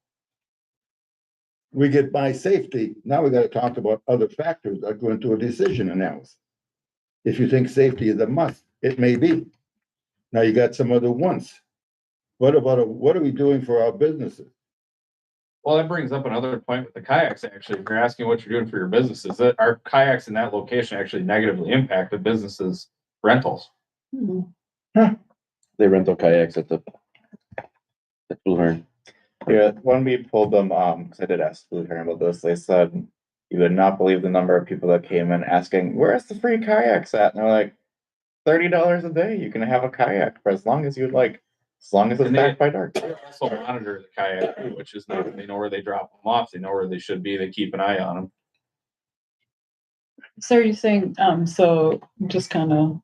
We get by safety. Now we gotta talk about other factors that go into a decision analysis. If you think safety is a must, it may be. Now you got some other ones. What about, what are we doing for our businesses? Well, that brings up another point with the kayaks, actually. If you're asking what you're doing for your businesses, that our kayaks in that location actually negatively impact the businesses' rentals. They rental kayaks at Blue Heron. Yeah, when we pulled them, cause I did ask Blue Heron about this, they said you would not believe the number of people that came in asking, where's the free kayaks at? And they're like, $30 a day, you can have a kayak for as long as you'd like, as long as it's And they- backed by dark. They also monitor the kayak, too, which is nice. They know where they drop them off. They know where they should be. They keep an eye on them. So are you saying, so just kind of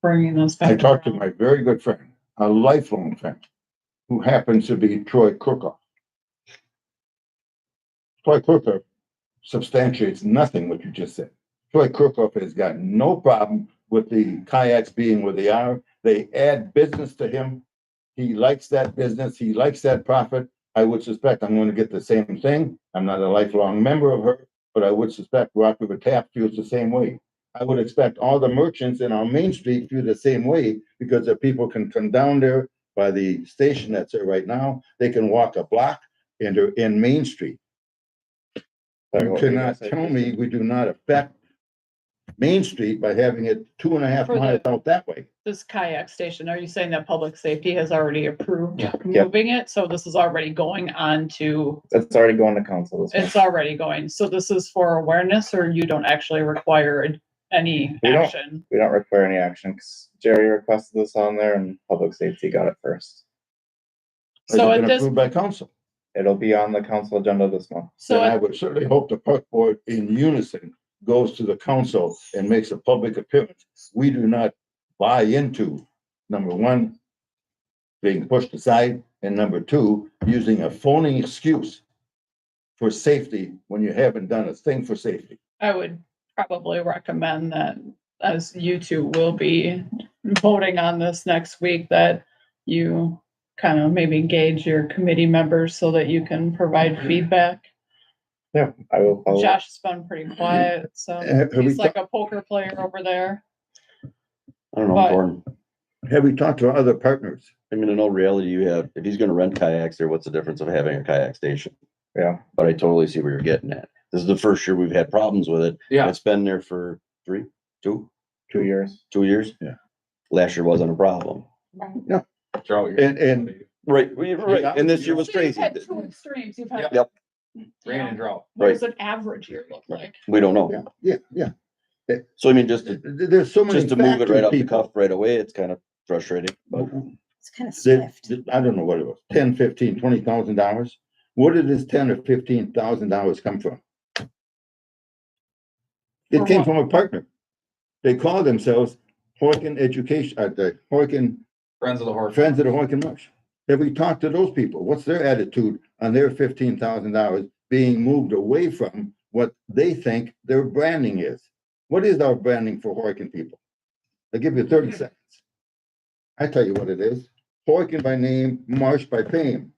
bringing this back. I talked to around. my very good friend, a lifelong friend, who happens to be Troy Crookoff. Troy Crookoff substantiates nothing what you just said. Troy Crookoff has got no problem with the kayaks being where they are. They add business to him. He likes that business. He likes that profit. I would suspect I'm going to get the same thing. I'm not a lifelong member of her, but I would suspect Rock River Tap feels the same way. I would expect all the merchants in our main street feel the same way, because the people can come down there by the station that's there right now. They can walk a block and they're in Main Street. Sorry, You what were you gonna cannot say, tell Kristen? me we do not affect Main Street by having it 2.5 For the- miles out that way. This kayak station, are you saying that public safety has already approved Yeah. moving it? So this is already going on to, It's already going to council this it's month. already going. So this is for awareness, or you don't actually require any We don't. action? We don't require any action, 'cause Jerry requested this on there and public safety got it first. So Has it at been this, approved by council? It'll be on the council agenda this month. so Then I at- would certainly hope the park board in unison goes to the council and makes a public appearance. We do not buy into, number one, being pushed aside, and number two, using a phony excuse for safety when you haven't done a thing for safety. I would probably recommend that, as you two will be voting on this next week, that you kind of maybe engage your committee members so that you can provide feedback. Yeah, I will follow. up. Josh has been pretty quiet, so Have we he's like a poker player over there. I don't know, But- Gordon. Have we talked to our other partners? I mean, in all reality, you have, if he's gonna rent kayaks there, what's the difference of having a kayak station? Yeah. But I totally see where you're getting at. This is the first year we've had problems with it. Yeah. It's been there for 2 2 years. years. Yeah. Last year wasn't a problem. Drought year. And Right, right. And this year was So you've crazy. had two extremes. You've had. Yep. Rain and drought. What does an average year look like? We don't know. yeah. So I mean, just to, There's so many just to move it right factors, off the people. cuff right away, it's kind of frustrating, but It's kind of That- swift. that- I don't know what it was, 10, 15, $20,000. Where did this $10,000 or $15,000 come from? It For came what? from a partner. They call themselves Horkin Education, the Horkin Friends of the Horse. Friends of the Horkin Marsh. Have we talked to those people? What's their attitude on their $15,000 being moved away from what they think their branding is? What is our branding for Horkin people? I'll give you 30 seconds. I tell you what it is. Horkin by name, Marsh by fame.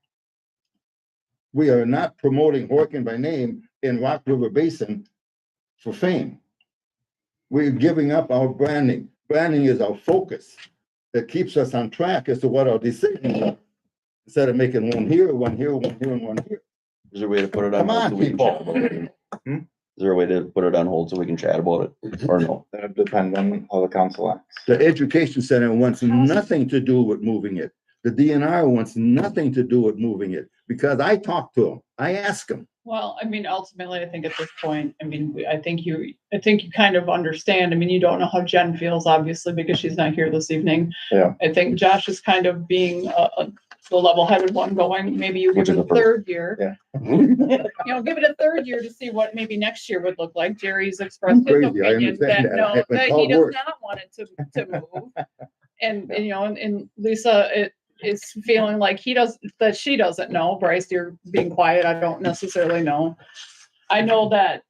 We are not promoting Horkin by name in Rock River Basin for fame. We're giving up our branding. Branding is our focus that keeps us on track as to what our decisions are. Instead of making one here, one here, one here, and one here. is there a way to put it on Come hold on, so we can people. chat about it? Hmm? Is there a way to put it on hold so we can chat about it or no? That would depend on how the council acts. The education center wants nothing to do with moving it. The DNR wants nothing to do with moving it, because I talked to them. I asked them. Well, I mean, ultimately, I think at this point, I mean, I think you kind of understand. I mean, you don't know how Jen feels, obviously, because she's not here this evening. Yeah. I think Josh is kind of being the level-headed one going, maybe you give Which it is a the first. third year. Yeah. You know, give it a third year to see what maybe next year would look like. Jerry's expressed his Crazy, I opinion understand that that. no, I've been that he called does worse. not want it to move. And you know, and Lisa, is feeling like that she doesn't know. Bryce, you're being quiet. I don't necessarily know. I know that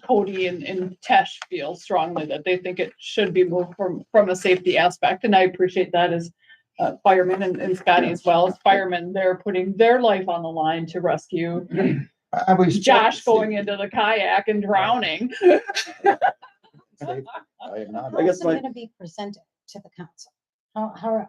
Cody and Tesh feel strongly that they think it should be moved from a safety aspect. And I appreciate that as firemen and Scotty as well as firemen. They're putting their life on the line to rescue I was. Josh going into the kayak and drowning. I am not. How I guess is it my- gonna be presented to the council? How,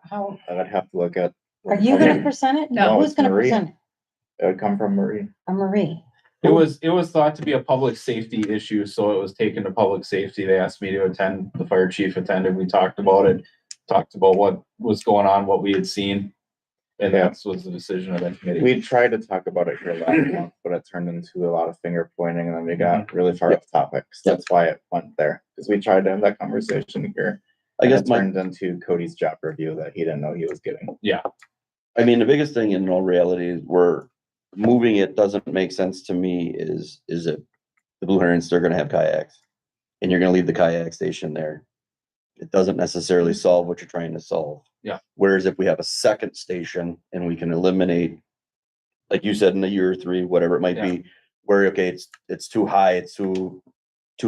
I would have to look at. are you gonna present it? No, Who's it's gonna Marie. present it? It would come from Marie. Marie. It was thought to be a public safety issue, so it was taken to public safety. They asked me to attend, the fire chief attended, we talked about it, talked about what was going on, what we had seen. And that was the decision of that committee. We tried to talk about it here last month, but it turned into a lot of finger pointing and then we got really far off topic. So that's why it went there, because we tried to have that conversation here. I and guess it my, turned into Cody's job review that he didn't know he was getting. I mean, the biggest thing in all reality is we're moving it doesn't make sense to me is it the Blue Herons, they're gonna have kayaks. And you're gonna leave the kayak station there. It doesn't necessarily solve what you're trying to solve. Yeah. Whereas if we have a second station and we can eliminate, like you said, in a year or 3, whatever it might Yeah. be, where, okay, it's too high, it's too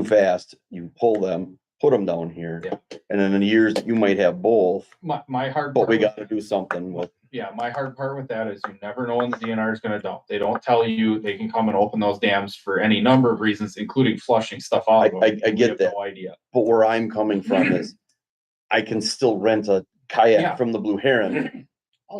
fast, you pull them, put them down here. Yeah. And then in years, you might have both, My hard but part, we with- gotta do something with, yeah, my hard part with that is you never know when the DNR is gonna dump. They don't tell you, they can come and open those dams for any number of reasons, including flushing stuff out. of them. I We get have that. No idea. but where I'm coming from is I can still rent a Yeah. kayak from the Blue Heron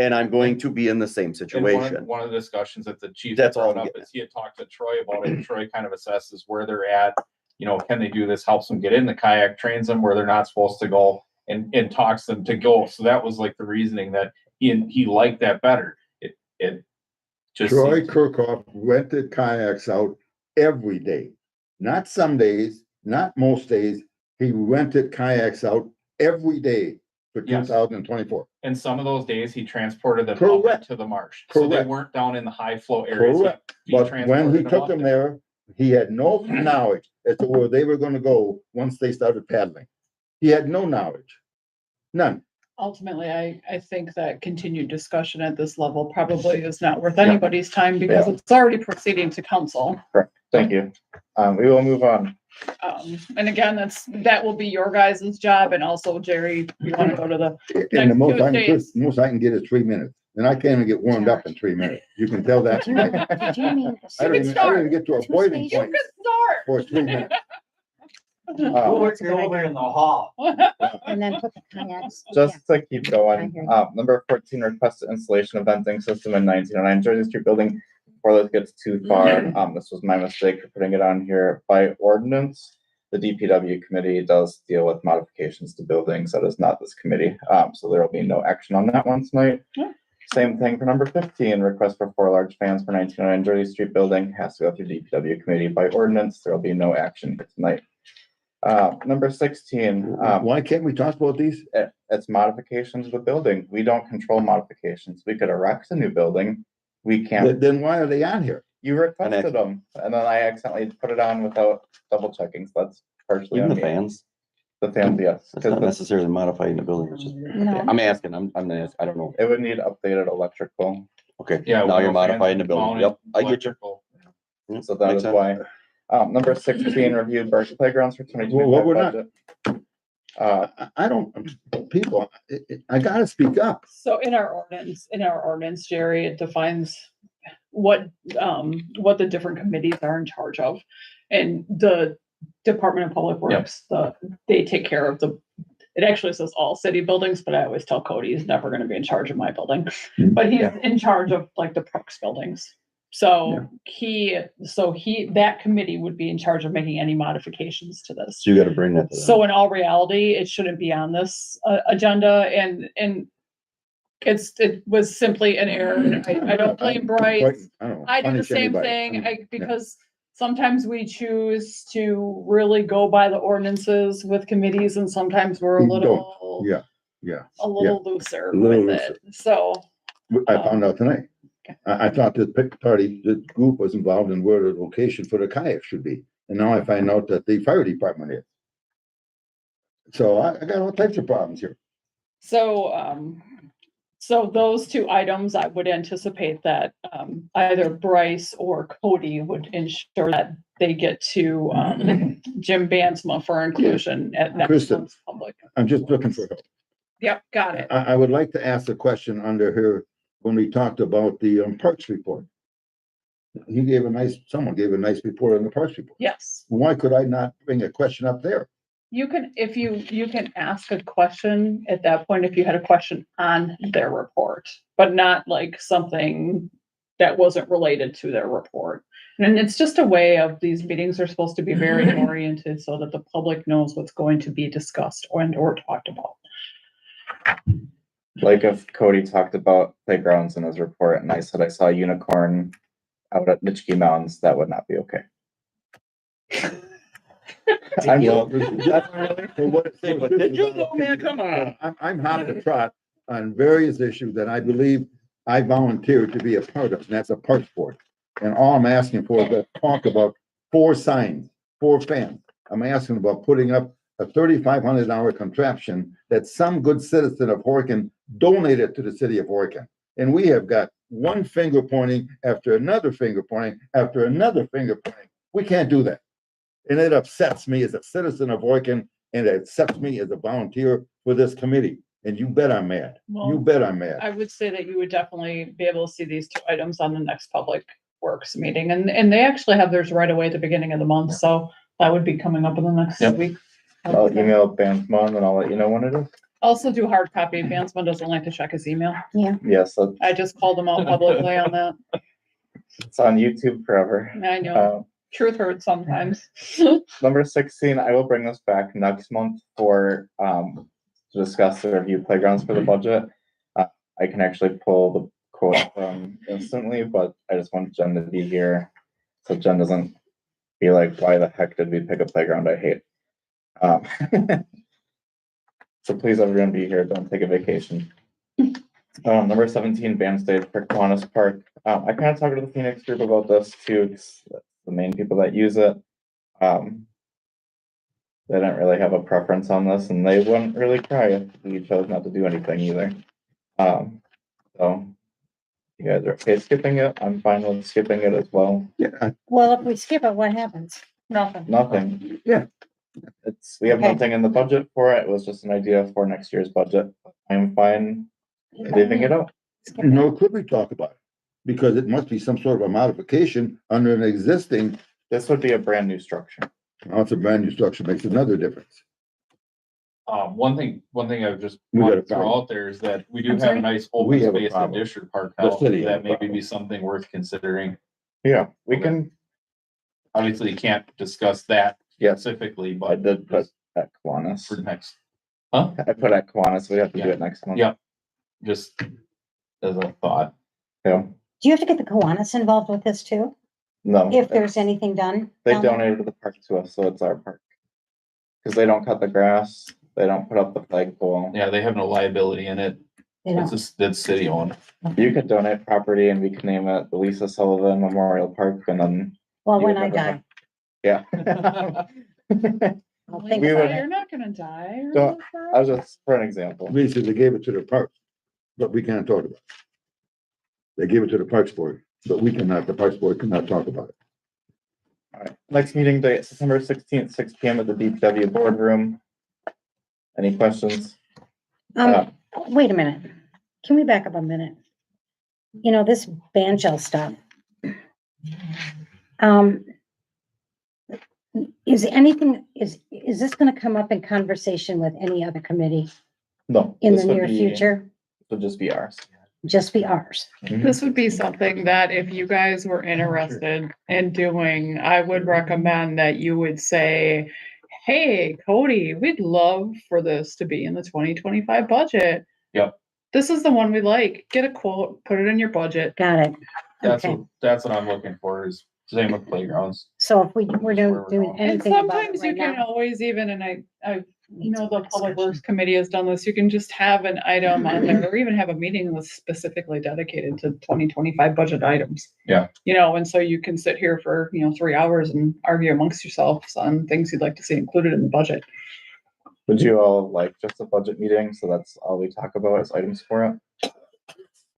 and I'm going to be in the same And situation. one of the discussions that the chief That's all brought I'm up getting is he had talked to Troy about it, and Troy kind of assesses where they're at. You know, can they do this, helps them get in the kayak, trains them where they're not supposed to go, and talks them to go. So that was like the reasoning that he liked that better. It just. Troy seems- Kirkhoff rented kayaks out every day. Not some days, not most days. He rented kayaks out every day for Yes. 2024. And some of those days he transported them up Correct. into the marsh. So they Correct. weren't down in the high flow areas. Correct. He But when he transported took up them there, he had no knowledge as to where they were gonna go once they started paddling. He had no knowledge. None. Ultimately, I think that continued discussion at this level probably is not worth anybody's time because it's already proceeding to council. Thank you. We will move on. And again, that will be your guys' job and also Jerry, you wanna go to the, And the most I can, Tuesdays. most I can get is 3 minutes. And I can't even get warmed up in 3 minutes. You can tell that. Did you mean? I don't even get to a boiling you point can start. for 3 minutes. Let's go over in the hall. And then put the kayaks. Just to keep I going, hear you. number 14, request installation of venting system in 1909 Jersey Street building. Before this gets too far, this was my mistake for putting it on here by ordinance. The DPW committee does deal with modifications to buildings. That is not this committee. So there will be no action on that one tonight. Yeah. Same thing for number 15, request for 4 large fans for 1909 Jersey Street building has to go through DPW committee by ordinance. There will be no action here tonight. Number 16, Why can't we talk about these? it's modifications of the building. We don't control modifications. We could erect a new building. We can't, Then why are they on here? you requested them, and then I accidentally put it on without double checking, so that's partially Even on the me. fans, The fans, yes, that's not because necessarily modifying the building, it's just, No. I'm asking, I'm gonna ask, I don't know. it would need updated electrical, Okay, Yeah. now you're window fans, modifying the building. mounted, Yep, I get you. electrical. so that Makes is sense. why. Number 16, reviewed Berkeley playgrounds for Well, we're 2025 not- budget. I don't, people, I gotta speak up. So in our ordinance, Jerry, it defines what the different committees are in charge of. And the Department of Public Works, they take care of it actually says all city buildings, but I always tell Cody he's never gonna be in charge of my building. But he's in charge of like the Parks buildings. So that committee would be in charge of making any modifications to this. So you gotta bring that to them. So in all reality, it shouldn't be on this agenda and it was simply an error. I don't blame Bryce. I do the punish same anybody. thing, because sometimes we choose to really go by the ordinances with committees and sometimes we're a We don't. little, Yeah, a little looser A little with it. So, I found out tonight. I thought the the group was involved in where the location for the kayak should be, and now I find out that the fire department is. So I got all types of problems here. so those two items, I would anticipate that, either Bryce or Cody would ensure that they get to, Jim Bansma for inclusion at next Kristen. month's public. I'm just looking for help. Yep, got it. I would like to ask a question under here when we talked about the Parks report. Someone gave a nice report on the Parks report. Yes. Why could I not bring a question up there? You can, if you can ask a question at that point, if you had a question on their report, but not like something that wasn't related to their report. And it's just a way of, these meetings are supposed to be very oriented so that the public knows what's going to be discussed or talked about. Like if Cody talked about playgrounds in his report and I said I saw a unicorn out at Nitschke Mountains, that would not be okay. I'm, Come on. I'm hot to trot on various issues that I believe I volunteered to be a part of, and that's a parks board. And all I'm asking for is to talk about 4 signs, 4 fans. I'm asking about putting up a $3,500 contraption that some good citizen of Horicon donated to the city of Horicon. And we have got one finger pointing after another finger pointing after another finger pointing. We can't do that. And it upsets me as a citizen of Horicon, and it upsets me as a volunteer for this committee. And you bet I'm mad. You Well, bet I'm mad. I would say that you would definitely be able to see these 2 items on the next public works meeting. And they actually have theirs right away at the beginning of the month. So that would be coming up in the next Yep. week. I'll email Bansma and I'll let you know when it is. Also do hard copy. Bansman doesn't like to check his email. Yes, I just called him out publicly on that. it's on YouTube forever. I know, Uh, truth hurts sometimes. Number 16, I will bring this back next month for, to discuss the review playgrounds for the budget. I can actually pull the quote from instantly, but I just want Jen to be here. So Jen doesn't be like, why the heck did we pick a playground I hate? So please everyone be here, don't take a vacation. Number 17, band stage for Kiwanis Park. I kind of talked to the Phoenix group about this too, 'cause the main people that use it. They didn't really have a preference on this and they wouldn't really cry if we chose not to do anything either. So you guys are okay skipping it? I'm fine with skipping it as well. Yeah, Well, if we skip it, what happens? Nothing. Nothing. Yeah. We have Okay. nothing in the budget for it. It was just an idea for next year's budget. I'm fine leaving it out. Skip you it. know, could we talk about it? Because it must be some sort of a modification under an existing, This would be a brand new structure. Now it's a brand new structure, makes another difference. One thing I would just We got want a to throw problem. out there is that we do I'm have sorry? a nice We open have a space at problem. District Park The Health. city has a That maybe be problem. something worth considering. Yeah, we Okay. can, Obviously, you can't discuss that yes, specifically, I but did put just at for Kiwanis. next, huh? I put at Kiwanis, we have to do Yeah. it next month. Yeah. Just as a thought. Yeah, Do you have to get the Kiwanis involved with this too? no. If there's it's- anything done? They down there? donated the park to us, so it's our park. Cause they don't cut the grass, they don't put up the flagpole. Yeah, they have no liability in it. They It's don't. just, that's city owned. You could donate property and we can name it the Lisa Sullivan Memorial Park and then, Well, you when would I never die, have- yeah. I'll think We about would- it. You're not gonna die. or Don't- whatever. I was just for an example. Lisa, they gave it to the park, but we can't talk about it. They gave it to the Parks Board, but we cannot, the Parks Board cannot talk about it. All right, next meeting date, September 16th, 6 PM at the DPW boardroom. Any questions? Wait a minute. Can we back up a minute? You know, this banjo stuff. Is anything, is this gonna come up in conversation with any other committee No. in this the would near be- future? Would just be ours. Just be ours? This would be something that if you guys were interested in doing, I would recommend that you would say, hey, Cody, we'd love for this to be in the 2025 budget. Yep. This is the one we like. Get a quote, put it in your budget. Got it. That's Okay. what I'm looking for is same with playgrounds. So if we're Where we're doing going. And anything about it sometimes you right can now. always even, and I, you know, the Public Discussion. Works Committee has done this, you can just have an item on there, or even have a meeting that's specifically dedicated to 2025 budget items. Yeah. You know, and so you can sit here for, 3 hours and argue amongst yourselves on things you'd like to see included in the budget. Would you all like just a budget meeting? So that's all we talk about is items for it?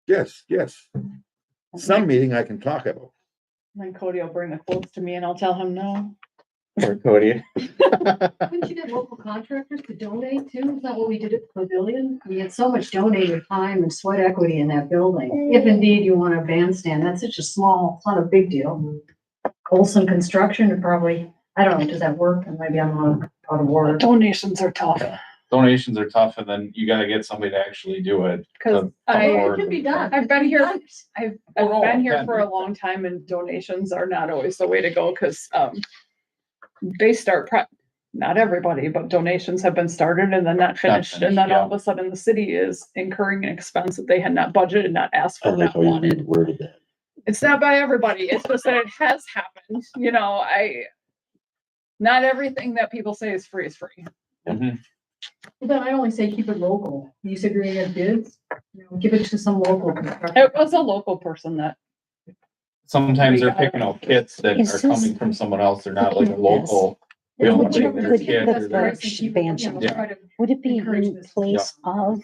Yes, yes. Some meeting I can talk about. Then Cody will bring the quotes to me and I'll tell him no. Or Cody? Wouldn't you get local contractors to donate too? Is that what we did at the pavilion? We had so much donated time and sweat equity in that building. If indeed you want a bandstand, that's such a small, it's not a big deal. Olson Construction would probably, I don't know, does that work? And maybe I'm out of order. Donations are tough. Donations are tough and then you gotta get somebody to actually do it. Cause to I, afford It can be done. I've been here- I've been here can for be. a long time and donations are not always the way to go, cause, they start not everybody, but donations have been started and then not finished, and finished, then all yeah. of a sudden the city is incurring an expense that they had not budgeted, not asked for, not wanted. worded that. It's not by everybody, it's just that it has happened, not everything that people say is free is free. Mhm. Then I only say keep it local. You said you're gonna get bids, give it to some local contractor. It was a local person that, Sometimes they're picking out kits that Is are this- coming from someone else. They're not like a Yes. local. We don't Would you- take their would- kit. would or the their- expansion, Yeah. would it be Encourage in this. place of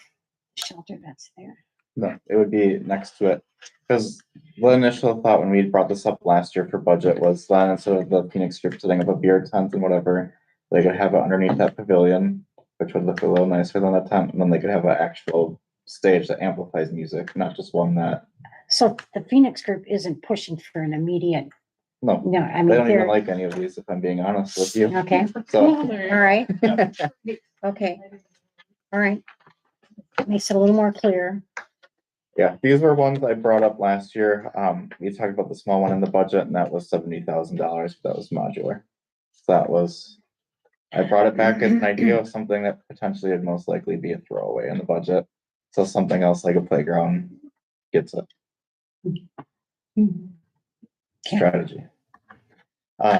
shelter that's there? No, it would be next to it. Cause the initial thought when we brought this up last year for budget was then instead of the Phoenix Strip setting up a beer tent and whatever, they could have it underneath that pavilion, which would look a little nicer than a tent, and then they could have an actual stage that amplifies music, not just one that, So the Phoenix Group isn't pushing for an immediate, no, no, I they mean, don't even they're, like any of these, if I'm being honest with you. okay, So, all right, okay, all right. Makes it a little more clear. yeah, these were ones I brought up last year. We talked about the small one in the budget and that was $70,000, that was modular. So that was, I brought it back as an idea of something that potentially would most likely be a throwaway in the budget. So something else like a playground gets it. Strategy. All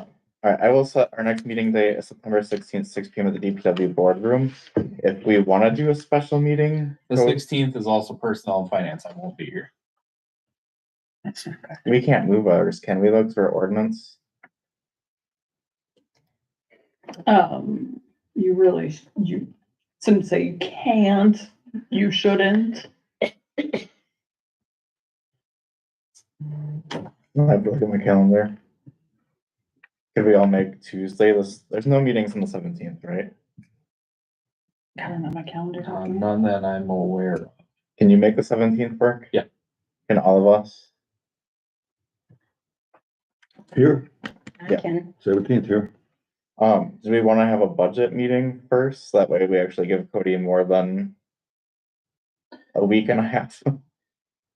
right, I will set our next meeting date as September 16th, 6 PM at the DPW boardroom. If we want to do a special meeting, The 16th is also personnel and finance. I won't be here. That's not good. we can't move ours, can we look for ordinance? you shouldn't say you can't, you shouldn't. I have to look at my calendar. Could we all make Tuesday? There's no meetings on the 17th, right? I don't know my calendar. None that I'm aware of. Can you make the 17th work? Yeah. Can all of us? Here, I Yeah. can, 17th here. Do we wanna have a budget meeting first? That way we actually give Cody more than a week and a half.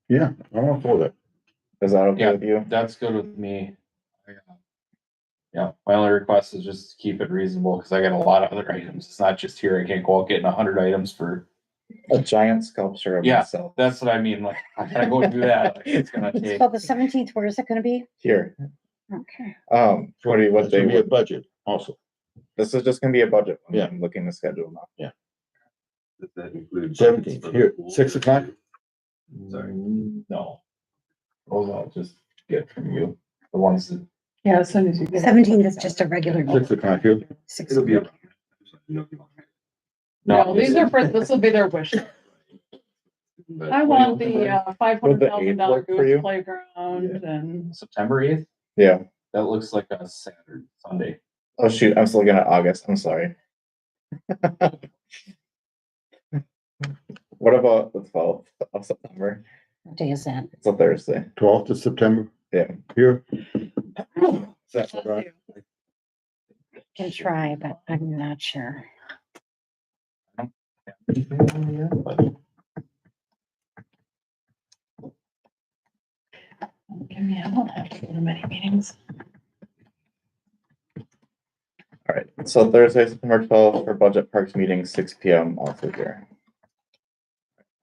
Yeah, I want to that. Is that okay Yeah. with you? That's good with me. Yeah, my only request is just to keep it reasonable, cause I got a lot of other items. It's not just here. I can't go out getting 100 items for, A giant sculpture of Yeah. myself that's what I mean, like, I gotta go do that. Like, it's gonna take. So the 17th, where is it gonna be? here. Okay. Cody, what That day should be a would, budget also. this is just gonna be a budget. one. Yeah. I'm looking to schedule now. Does that include? 17th, here, 6 o'clock? Sorry. No. Those I'll just get from you, the ones that. Yeah, as soon as you get. 17th is just a regular. 6 o'clock here. 6 It'll be. o'clock. No, these are for, this will be their wish. But I want the $500,000 work for you? Goose playground and September 8th, Yeah. that looks like a Saturday, Sunday. Oh shoot, I'm still looking at August. I'm sorry. What about the 12th of September? What day is that? It's a Thursday. 12th of September Yeah. here. Is that right? Can try, but I'm not sure. I don't have to go to many meetings. All right. So Thursday, September 12th for budget parks meeting, 6 PM also here.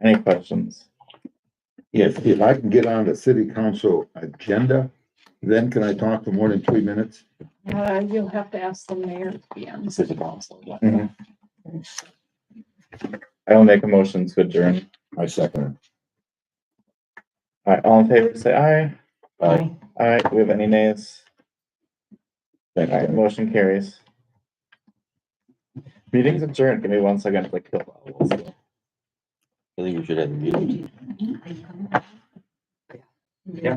Any questions? If I can get on the city council agenda, then can I talk for more than 3 minutes? You'll have to ask the mayor to be on the city council. I will make a motion to adjourn. I second All right, all in favor, say aye. it. Aye. All right, do we have any nays? Thank All right, you. motion carries. Meeting's adjourned. Give me 1 second to click kill. I think we should have a meeting. Yeah.